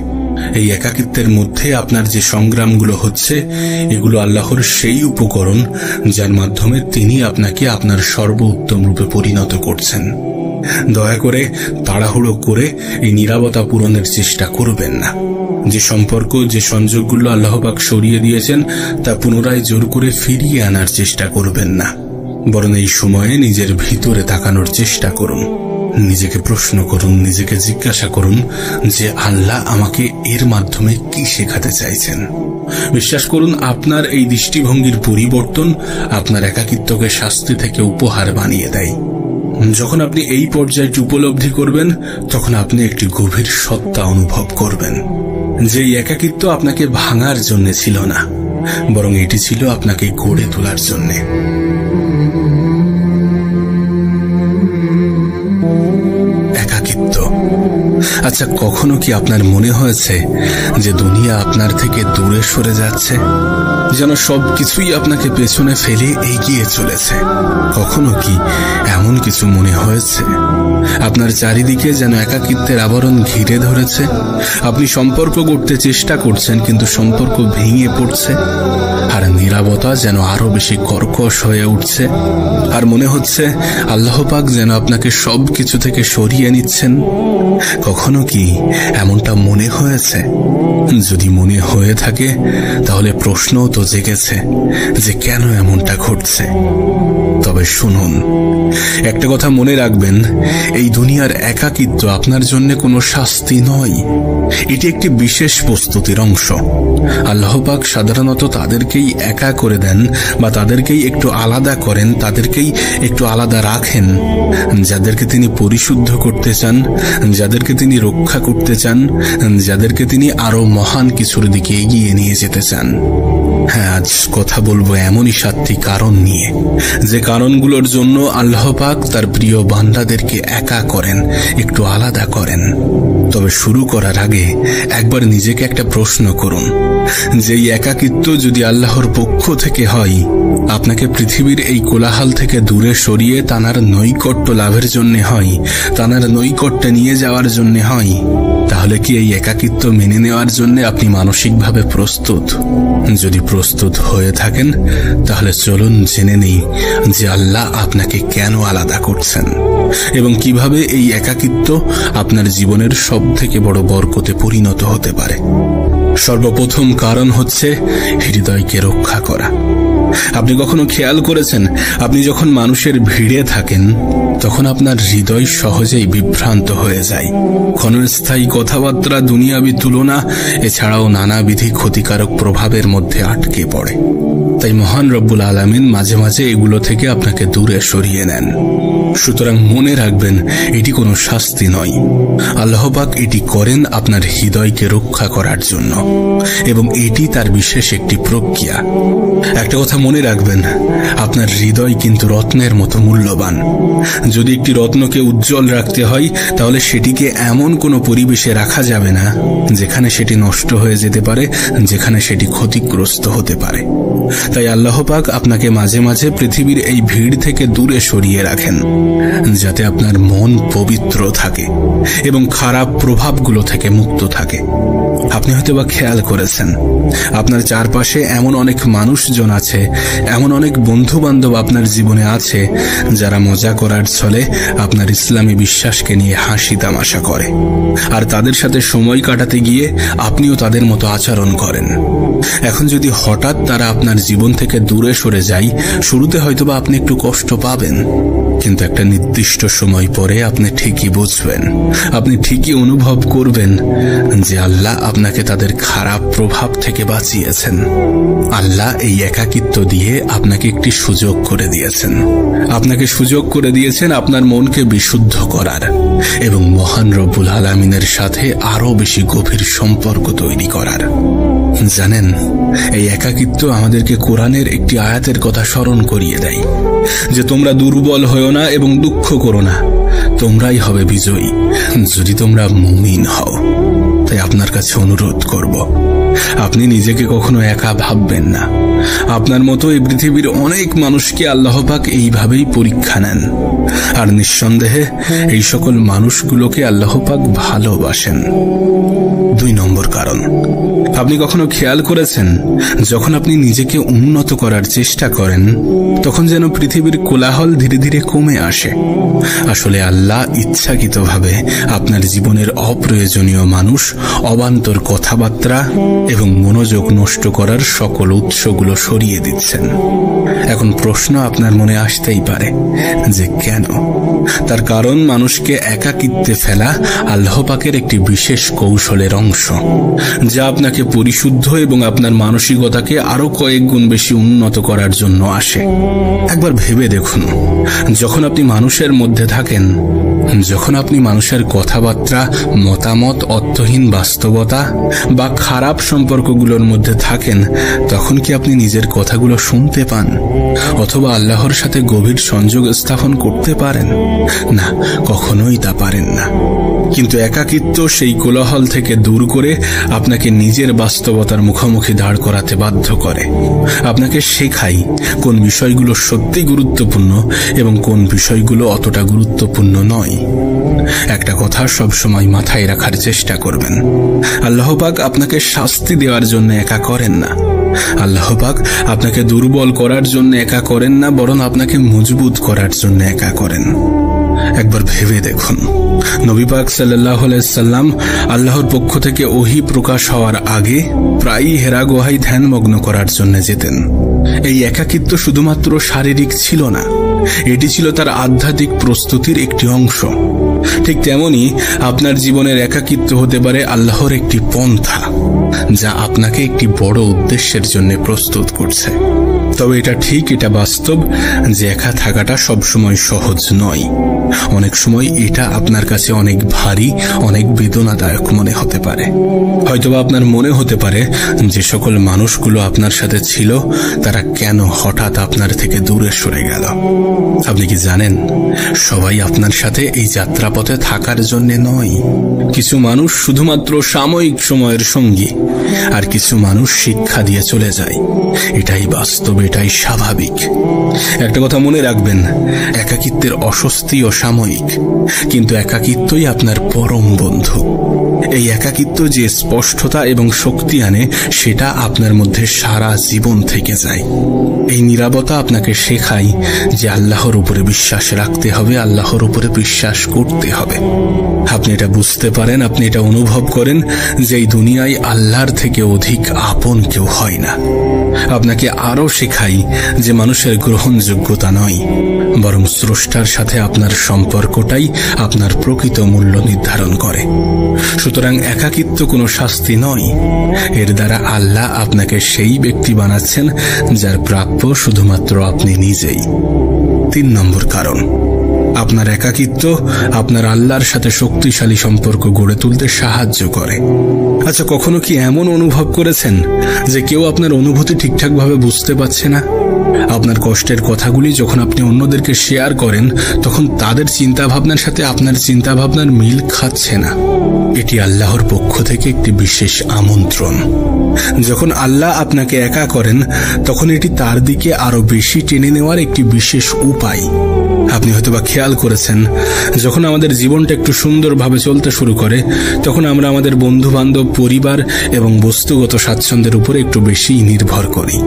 এই একাকিত্বের মধ্যে আপনার যে সংগ্রামগুলো হচ্ছে, এগুলো আল্লাহর সেই উপকরণ যার মাধ্যমে তিনি আপনাকে আপনার সর্বোত্তম রূপে পরিণত করছেন। দয়া করে তাড়াহুড়ো করে এই নীরবতা পূরণের চেষ্টা করবেন না। যে সম্পর্ক, যে সংযোগগুলো আল্লাহ পাক সরিয়ে দিয়েছেন, তা পুনরায় জোর করে ফিরিয়ে আনার চেষ্টা করবেন না, বরং এই সময়ে নিজের ভিতরে তাকানোর চেষ্টা করুন। নিজেকে প্রশ্ন করুন, নিজেকে জিজ্ঞাসা করুন যে আল্লাহ আমাকে এর মাধ্যমে কি শেখাতে চাইছেন। বিশ্বাস করুন, আপনার এই দৃষ্টিভঙ্গির পরিবর্তন আপনার একাকিত্বকে শাস্তি থেকে উপহার বানিয়ে দেয়। যখন আপনি এই পর্যায়টি উপলব্ধি করবেন, তখন আপনি একটি গভীর সত্তা অনুভব করবেন যে একাকিত্ব আপনাকে ভাঙার জন্য ছিল না, বরং এটি ছিল আপনাকে গড়ে তোলার জন্য। একাকিত্ব। আচ্ছা, কখনো কি আপনার মনে হয়েছে যে দুনিয়া আপনার থেকে দূরে সরে যাচ্ছে, যেন সবকিছুই আপনাকে পেছনে ফেলে এগিয়ে চলেছে। কখনো কি এমন কিছু মনে হয়েছে আপনার চারিদিকে যেন একাকিত্বের আবরণ ঘিরে ধরেছে? আপনি সম্পর্ক করতে চেষ্টা করছেন, কিন্তু সম্পর্ক ভেঙে পড়ছে, আর নীরবতা যেন আরো বেশি কর্কশ হয়ে উঠছে, আর মনে হচ্ছে আল্লাহ পাক যেন আপনাকে সবকিছু থেকে সরিয়ে নিচ্ছেন। কখনো কি এমনটা মনে হয়েছে? যদি মনে হয়ে থাকে তাহলে প্রশ্নও তো জেগেছে যে কেন এমনটা ঘটছে। তবে শুনুন, একটা কথা মনে রাখবেন, এই দুনিয়ার একাকিত্ব আপনার জন্য কোনো শাস্তি নয়, এটি একটি বিশেষ প্রস্তুতির অংশ। আল্লাহ পাক সাধারণত তাদেরকেই একা করে দেন বা তাদেরকেই একটু আলাদা করেন, তাদেরকেই একটু আলাদা রাখেন যাদেরকে তিনি পরিশুদ্ধ করতে চান, যাদেরকে তিনি রক্ষা করতে চান, যাদেরকে তিনি আরো মহান কিছুর দিকে এগিয়ে নিয়ে যেতে চান। হ্যাঁ, আজ কথা বলবো এমনই 7টি কারণ নিয়ে, যে কারণগুলোর জন্য আল্লাহ পাক তার প্রিয় বান্দাদেরকে একা করেন, একটু আলাদা করেন। তবে শুরু করার আগে একবার নিজেকে একটা প্রশ্ন করুন, যে এই একাকিত্ব যদি আল্লাহর পক্ষ থেকে হয়, আপনাকে পৃথিবীর এই কোলাহল থেকে দূরে সরিয়ে তানার নৈকট্য লাভের জন্য হয়, তানার নৈকট্যে নিয়ে যাওয়ার জন্য হয়, তাহলে কি এই একাকিত্ব মেনে নেওয়ার জন্য আপনি মানসিকভাবে প্রস্তুত? যদি প্রস্তুত হয়ে থাকেন তাহলে চলুন জেনে নেই যে আল্লাহ আপনাকে কেন আলাদা করছেন এবং কিভাবে এই একাকিত্ব আপনার জীবনের সবথেকে বড় বরকতে পরিণত হতে পারে। সর্বপ্রথম কারণ হচ্ছে হৃদয়কে রক্ষা করা। আপনি কখনো খেয়াল করেছেন, আপনি যখন মানুষের ভিড়ে থাকেন তখন আপনার হৃদয় সহজেই বিভ্রান্ত হয়ে যায়। ক্ষণস্থায়ী কথাবার্তা, দুনিয়াবি তুলনা, এছাড়াও নানাবিধি ক্ষতিকারক প্রভাবের মধ্যে আটকে পড়ে। তাই মহান রব্বুল আলামিন মাঝে মাঝে এগুলো থেকে আপনাকে দূরে সরিয়ে নেন। সুতরাং মনে রাখবেন, এটি কোনো শাস্তি নয়, আল্লাহ পাক এটি করেন আপনার হৃদয়কে রক্ষা করার জন্য, এবং এটি তার বিশেষ একটি প্রক্রিয়া। একটা কথা মনে রাখবেন, আপনার হৃদয় কিন্তু রত্নের মতো মূল্যবান। যদি একটি রত্নকে উজ্জ্বল রাখতে হয় তাহলে সেটিকে এমন কোনো পরিবেশে রাখা যাবে না যেখানে সেটি নষ্ট হয়ে যেতে পারে, যেখানে সেটি ক্ষতিগ্রস্ত হতে পারে। তাই আল্লাহ পাক আপনাকে মাঝে মাঝে পৃথিবীর এই ভিড় থেকে দূরে সরিয়ে রাখেন, যাতে আপনার মন পবিত্র থাকে এবং খারাপ প্রভাবগুলো থেকে মুক্ত থাকে। আপনি হয়তোবা খেয়াল করেছেন, আপনার চারপাশে এমন অনেক মানুষজন আছে, এমন অনেক বন্ধু বান্ধব আপনার জীবনে আছে যারা মজা করার ছলে আপনার ইসলামী বিশ্বাসকে নিয়ে হাসি তামাশা করে, আর তাদের সাথে সময় কাটাতে গিয়ে আপনিও তাদের মতো আচরণ করেন। এখন যদি হঠাৎ তারা আপনার জীবন থেকে দূরে সরে যায়, শুরুতে হয়তোবা আপনি একটু কষ্ট পাবেন, কিন্তু একটা নির্দিষ্ট সময় পরে আপনি ঠিকই বুঝবেন, আপনি ঠিকই অনুভব করবেন যে আল্লাহ আপনাকে তাদের খারাপ প্রভাব থেকে বাঁচিয়েছেন। আল্লাহ এই একাকিত্ব দিয়ে আপনাকে একটি সুযোগ করে দিয়েছেন, আপনাকে সুযোগ করে দিয়েছেন আপনার মনকে বিশুদ্ধ করার এবং মহান রব্বুল আলামিনের সাথে আরো বেশি গভীর সম্পর্ক তৈরি করার। জানেন, এই একাকিত্ব আমাদেরকে কোরআনের একটি আয়াতের কথা স্মরণ করিয়ে দেয়, যে তোমরা দুর্বল হও না এবং দুঃখ করো না, তোমরাই হবে বিজয়ী যদি তোমরা মুমিন হও। তাই আপনার কাছে অনুরোধ করব, আপনি নিজেকে কখনো একা ভাববেন না। আপনার মতো এই পৃথিবীর অনেক মানুষকে আল্লাহ পাক এইভাবেই পরীক্ষা নেন, আর নিঃসন্দেহে এই সকল মানুষগুলোকে আল্লাহ পাক ভালোবাসেন। 2 নম্বর কারণ, আপনি কখনো খেয়াল করেছেন, যখন আপনি নিজেকে উন্নত করার চেষ্টা করেন তখন যেন পৃথিবীর কোলাহল ধীরে ধীরে কমে আসে। আসলে আল্লাহ ইচ্ছাকৃতভাবে আপনার জীবনের অপ্রয়োজনীয় মানুষ, অবান্তর কথাবার্তা এবং মনোযোগ নষ্ট করার সকল উৎসগুলো সরিয়ে দিচ্ছেন। এখন প্রশ্ন আপনার মনে আসতেই পারে যে কেন? তার কারণ, মানুষকে একাকিত্বে ফেলা আল্লাহ পাকের একটি বিশেষ কৌশলের অংশ, যা আপনাকে পরিশুদ্ধ এবং আপনার মানসিকতাকে আরো কয়েক গুণ বেশি উন্নত করার জন্য আসে। একবার ভেবে দেখুন, যখন আপনি মানুষের মধ্যে থাকেন, যখন আপনি মানুষের কথাবার্তা, মতামত, অর্থহীন বাস্তবতা বা খারাপ সম্পর্কগুলোর মধ্যে থাকেন, তখন কি আপনি নিজের কথাগুলো শুনতে পান অথবা আল্লাহর সাথে গভীর সংযোগ স্থাপন করতে পারেন? না, কখনোই তা পারেন না। কিন্তু একাকিত্ব সেই কোলাহল থেকে দূর করে আপনাকে নিজের বাস্তবতার মুখোমুখি দাঁড় করাতে বাধ্য করে। আপনাকে শেখায় কোন বিষয়গুলো সত্যি গুরুত্বপূর্ণ এবং কোন বিষয়গুলো অতটা গুরুত্বপূর্ণ নয়। একটা কথা সবসময় মাথায় রাখার চেষ্টা করবেন, আল্লাহ পাক আপনাকে শাস্তি দেওয়ার জন্য একা করেন না। আল্লাহ পাক আপনাকে দুর্বল করার জন্য একা করেন না, বরং আপনাকে মজবুত করার জন্য একা করেন। একবার ভেবে দেখুন, নবী পাক সাল্লাল্লাহু আলাইহি সাল্লাম আল্লাহর পক্ষ থেকে ওহী প্রকাশ হওয়ার আগে প্রায়ই হেরা গুহায় ধ্যানমগ্ন করার জন্য যেতেন। এই একাকিত্ব শুধুমাত্র শারীরিক ছিল না, এটি ছিল তার আধ্যাত্মিক প্রস্তুতির একটি অংশ। ঠিক তেমনি আপনার জীবনের একাকিত্ব হতে পারে আল্লাহর একটি পন্থা, যা আপনাকে একটি বড় উদ্দেশ্যের জন্য প্রস্তুত করছে। তবে এটা ঠিক, এটা বাস্তব যে একা থাকাটা সবসময় সহজ নয়। অনেক সময় এটা আপনার কাছে অনেক ভারী, অনেক বেদনাদায়ক মনে হতে পারে। হয়তোবা আপনার মনে হতে পারে যে সকল মানুষগুলো আপনার সাথে ছিল তারা কেন হঠাৎ আপনার থেকে দূরে সরে গেল। আপনি কি জানেন, সবাই আপনার সাথে এই যাত্রাপথে থাকার জন্য নয়। কিছু মানুষ শুধুমাত্র সাময়িক সময়ের সঙ্গী, আর কিছু মানুষ শিক্ষা দিয়ে চলে যায়। এটাই বাস্তব, এটাই স্বাভাবিক। একটা কথা মনে রাখবেন, একাকিত্বের অস্বস্তিও সাময়িক, কিন্তু একাকিত্বই আপনার পরম বন্ধু। এই একাকিত্ব যে স্পষ্টতা এবং শক্তি আনে, সেটা আপনার মধ্যে সারা জীবন থেকে যায়। এই নীরবতা আপনাকে শেখায় যে আল্লাহর উপরে বিশ্বাস রাখতে হবে, আল্লাহর উপরে বিশ্বাস করতে হবে। আপনি এটা বুঝতে পারেন, আপনি এটা অনুভব করেন যে এই দুনিয়ায় আল্লাহর থেকে অধিক আপন কেউ হয় না। আপনাকে আরো শেখাই যে মানুষের গ্রহণযোগ্যতা নয়, বরং স্রষ্টার সাথে আপনার সম্পর্কটাই আপনার প্রকৃত মূল্য নির্ধারণ করে। সুতরাং একাকিত্ব কোনো শাস্তি নয়, এর দ্বারা আল্লাহ আপনাকে সেই ব্যক্তি বানাচ্ছেন যার প্রাপ্য শুধুমাত্র আপনি নিজেই। 3 নম্বর কারণ, আপনার একাকিত্ব আপনার আল্লাহর সাথে শক্তিশালী সম্পর্ক গড়ে তুলতে সাহায্য করে। আচ্ছা, কখনো কি এমন অনুভব করেছেন যে কেউ আপনার অনুভূতি ঠিকঠাকভাবে বুঝতে পারছে না? আপনার কষ্টের কথাগুলি যখন আপনি অন্যদেরকে শেয়ার করেন, তখন তাদের চিন্তাভাবনার সাথে আপনার চিন্তাভাবনার মিল খাচ্ছে না। এটি আল্লাহর পক্ষ থেকে একটি বিশেষ আমন্ত্রণ। যখন আল্লাহ আপনাকে একা করেন, তখন এটি তার দিকে আরো বেশি টেনে নেওয়ার একটি বিশেষ উপায়। আপনি হয়তোবা খেয়াল করেছেন, যখন আমাদের জীবনটা একটু সুন্দরভাবে চলতে শুরু করে, তখন আমরা আমাদের বন্ধু বান্ধব, পরিবার এবং বস্তুগত স্বাচ্ছন্দ্যের উপরে একটু বেশি নির্ভর করি।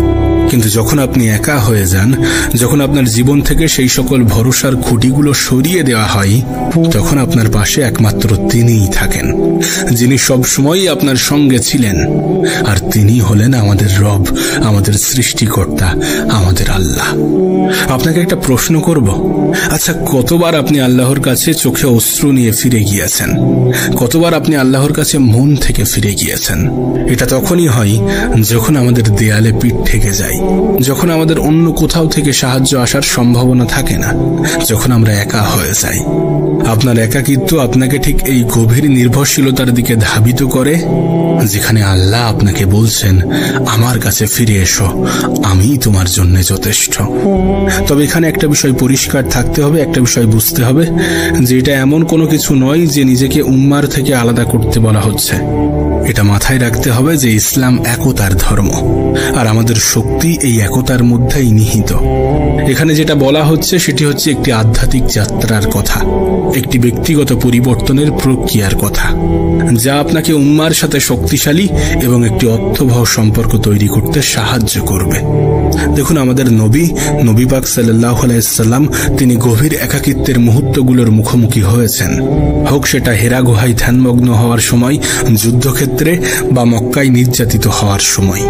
কিন্তু যখন আপনি একা হয়ে যান, যখন আপনার জীবন থেকে সেই সকল ভরসার খুঁটিগুলো সরিয়ে দেওয়া হয়, তখন আপনার পাশে একমাত্র তিনিই থাকেন, যিনি সবসময়ই আপনার সঙ্গে ছিলেন। আর তিনি হলেন আমাদের রব, আমাদের সৃষ্টিকর্তা, আমাদের আল্লাহ। আপনাকে একটা প্রশ্ন করব, আচ্ছা, কতবার আপনি আল্লাহর কাছে চোখে অশ্রু নিয়ে ফিরে গিয়েছেন? কতবার আপনি আল্লাহর কাছে মন থেকে ফিরে গিয়েছেন? এটা তখনই হয় যখন আমাদের দেয়ালে পিঠ ঠেকে যায়, যখন আমাদের অন্য কোথাও থেকে সাহায্য আসার সম্ভাবনা থাকে না, যখন আমরা একা হয়ে যাই। আপনার একাকিত্ব আপনাকে ঠিক এই গভীর নির্ভরশীলতার দিকে ধাবিত করে, যেখানে আল্লাহ আপনাকে বলছেন, আমার কাছে ফিরে এসো, আমিই তোমার জন্য যথেষ্ট। তবে এখানে একটা বিষয় পরিষ্কার থাকতে হবে, একটা বিষয় বুঝতে হবে যে এটা এমন কোনো কিছু নয় যে নিজেকে উম্মার থেকে আলাদা করতে বলা হচ্ছে। এটা মাথায় রাখতে হবে যে ইসলাম একতার ধর্ম, আর আমাদের শক্তি এই একতার মধ্যেই নিহিত। এখানে যেটা বলা হচ্ছে সেটি হচ্ছে একটি আধ্যাত্মিক যাত্রার কথা, একটি ব্যক্তিগত পরিবর্তনের প্রক্রিয়ার কথা, যা আপনাকে উম্মার সাথে শক্তিশালী এবং একটি অর্থবহ সম্পর্ক তৈরি করতে সাহায্য করবে। দেখুন, আমাদের নবী পাক সাল্লাল্লাহু আলাইহি সাল্লাম তিনি গভীর একাকিত্বের মুহূর্তগুলোর মুখোমুখি হয়েছেন, হোক সেটা হেরা গুহায় ধ্যানমগ্ন হওয়ার সময়, যুদ্ধক্ষেত্রে বা মক্কায় নির্যাতিত হওয়ার সময়।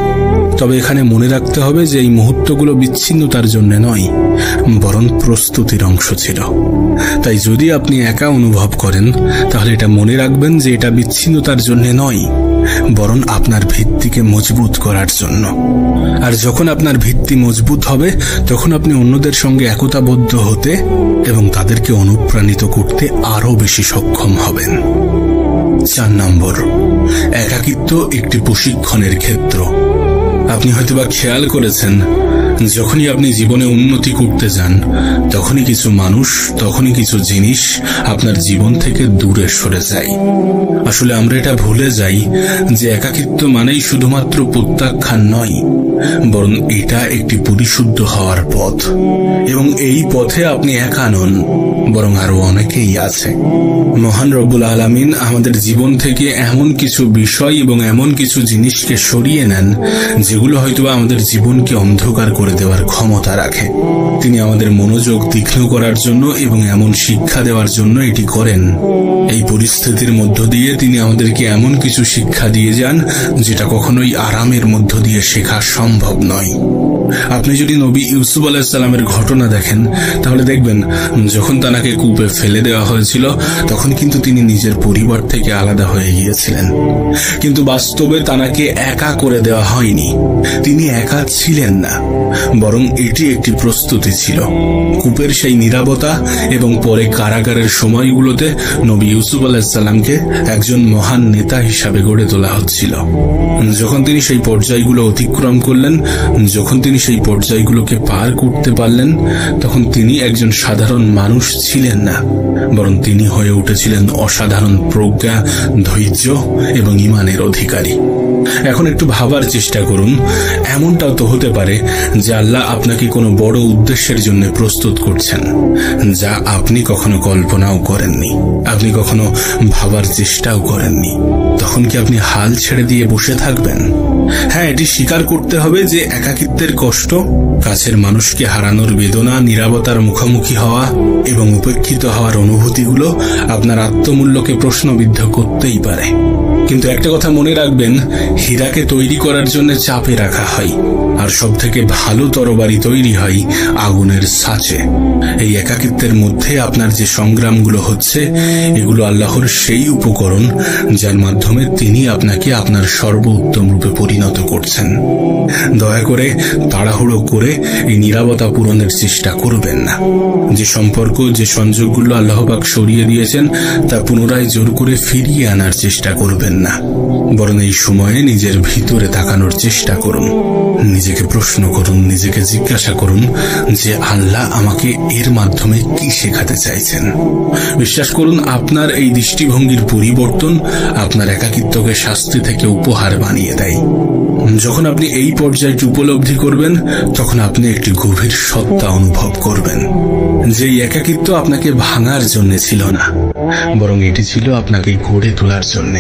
তবে এখানে মনে রাখতে হবে যে এই মুহূর্তগুলো বিচ্ছিন্নতার জন্য নয়, বরং প্রস্তুতির অংশ ছিল। তাই যদি আপনি একা অনুভব করেন, তাহলে এটা মনে রাখবেন যে এটা বিচ্ছিন্নতার জন্য নয়, বরং আপনার ভিত্তিকে মজবুত করার জন্য। আর যখন আপনার ভিত্তি মজবুত হবে, তখন আপনি অন্যদের সঙ্গে একতাবদ্ধ হতে এবং তাদেরকে অনুপ্রাণিত করতে আরো বেশি সক্ষম হবেন। 4 নম্বর, একাকিত্ব একটি প্রশিক্ষণের ক্ষেত্র। আপনি হয়তোবা খেয়াল করেছেন যখনই আপনি জীবনে উন্নতি করতে যান, তখনই কিছু মানুষ, তখনই কিছু জিনিস আপনার জীবন থেকে দূরে সরে যায়। আসলে আমরা এটা ভুলে যাই যে একাকিত্ব মানেই শুধুমাত্র প্রত্যাখ্যান নয়, বরং এটা একটি পরিশুদ্ধ হওয়ার পথ। এবং এই পথে আপনি একা নন, বরং আরো অনেকেই আছে। মহান রব্বুল আলামিন আমাদের জীবন থেকে এমন কিছু বিষয় এবং এমন কিছু জিনিসকে সরিয়ে নেন যেগুলো হয়তোবা আমাদের জীবনকে অন্ধকার করে দেওয়ার ক্ষমতা রাখে। তিনি আমাদের মনোযোগ তীক্ষ্ণ করার জন্য এবং এমন শিক্ষা দেওয়ার জন্য এটি করেন। এই পরিস্থিতির মধ্য দিয়ে তিনি আমাদেরকে এমন কিছু শিক্ষা দিয়ে যান যেটা কখনোই আরামের মধ্য দিয়ে শেখা সম্ভব নয়। আপনি যদি নবী ইউসুফ আলাইহিস সালামের ঘটনা দেখেন, তাহলে দেখবেন যখন তাকে কূপে ফেলে দেওয়া হয়েছিল তখন কিন্তু তিনি নিজের পরিবার থেকে আলাদা হয়ে গিয়েছিলেন। কিন্তু বাস্তবে তাকে একা করে দেওয়া হয়নি। তিনি একা ছিলেন না, বরং এটি একটি প্রস্তুতি ছিল। কূপের সেই নীরবতা এবং পরে কারাগারের সময়গুলোতে নবী ইউসুফ আলাইহিস সালামকে একজন মহান নেতা হিসাবে গড়ে তোলা হচ্ছিল। যখন তিনি সেই পর্যায়গুলো অতিক্রম করলেন, যখন তিনি সেই পর্যায়গুলোকে পার করতে পারলেন, তখন তিনি একজন সাধারণ মানুষ ছিলেন না, বরং তিনি হয়ে উঠেছিলেন অসাধারণ প্রজ্ঞা, ধৈর্য এবং ঈমানের অধিকারী। এখন একটু ভাবার চেষ্টা করুন, এমনটাও তো হতে পারে যে আল্লাহ আপনাকে কোনো বড় উদ্দেশ্যের জন্য প্রস্তুত করছেন, যা আপনি কখনো কল্পনাও করেননি, আপনি কখনো ভাবার চেষ্টাও করেননি। তখন কি আপনি হাল ছেড়ে দিয়ে বসে থাকবেন? হ্যাঁ, এটি স্বীকার করতে হবে যে একাকিত্বের কষ্ট, কাছের মানুষকে হারানোর বেদনা, নীরবতার মুখোমুখি হওয়া এবং উপেক্ষিত হওয়ার অনুভূতিগুলো আপনার আত্মমূল্যকে প্রশ্নবিদ্ধ করতেই পারে। কিন্তু একটা কথা মনে রাখবেন, হীরাকে তৈরি করার জন্য চাপে রাখা হয়, আর সব থেকে ভালো তরবারি তৈরি হয় আগুনের ছাঁচে। এই একাকিত্বের মধ্যে আপনার যে সংগ্রামগুলো হচ্ছে, এগুলো আল্লাহর সেই উপকরণ যার মাধ্যমে তিনি আপনাকে আপনার সর্বোত্তম রূপে পরিণত করছেন। দয়া করে তাড়াহুড়ো করে এই নীরবতা পূরণের চেষ্টা করবেন না। যে সম্পর্ক, যে সংযোগগুলো আল্লাহ পাক সরিয়ে দিয়েছেন, তা পুনরায় জোর করে ফিরিয়ে আনার চেষ্টা করবেন না, বরং এই সময়ে নিজের ভিতরে তাকানোর চেষ্টা করুন। নিজেকে প্রশ্ন করুন, নিজেকে জিজ্ঞাসা করুন যে আল্লাহ আমাকে এর মাধ্যমে কি শেখাতে চাইছেন। বিশ্বাস করুন, আপনার এই দৃষ্টিভঙ্গির পরিবর্তন আপনার একাকিত্বকে শাস্তি থেকে উপহার বানিয়ে দেয়। যখন আপনি এই পর্যায়টি উপলব্ধি করবেন, তখন আপনি একটি গভীর সত্তা অনুভব করবেন যে একাকিত্ব আপনাকে ভাঙার জন্য ছিল না, বরং এটি ছিল আপনাকে গড়ে তোলার জন্য।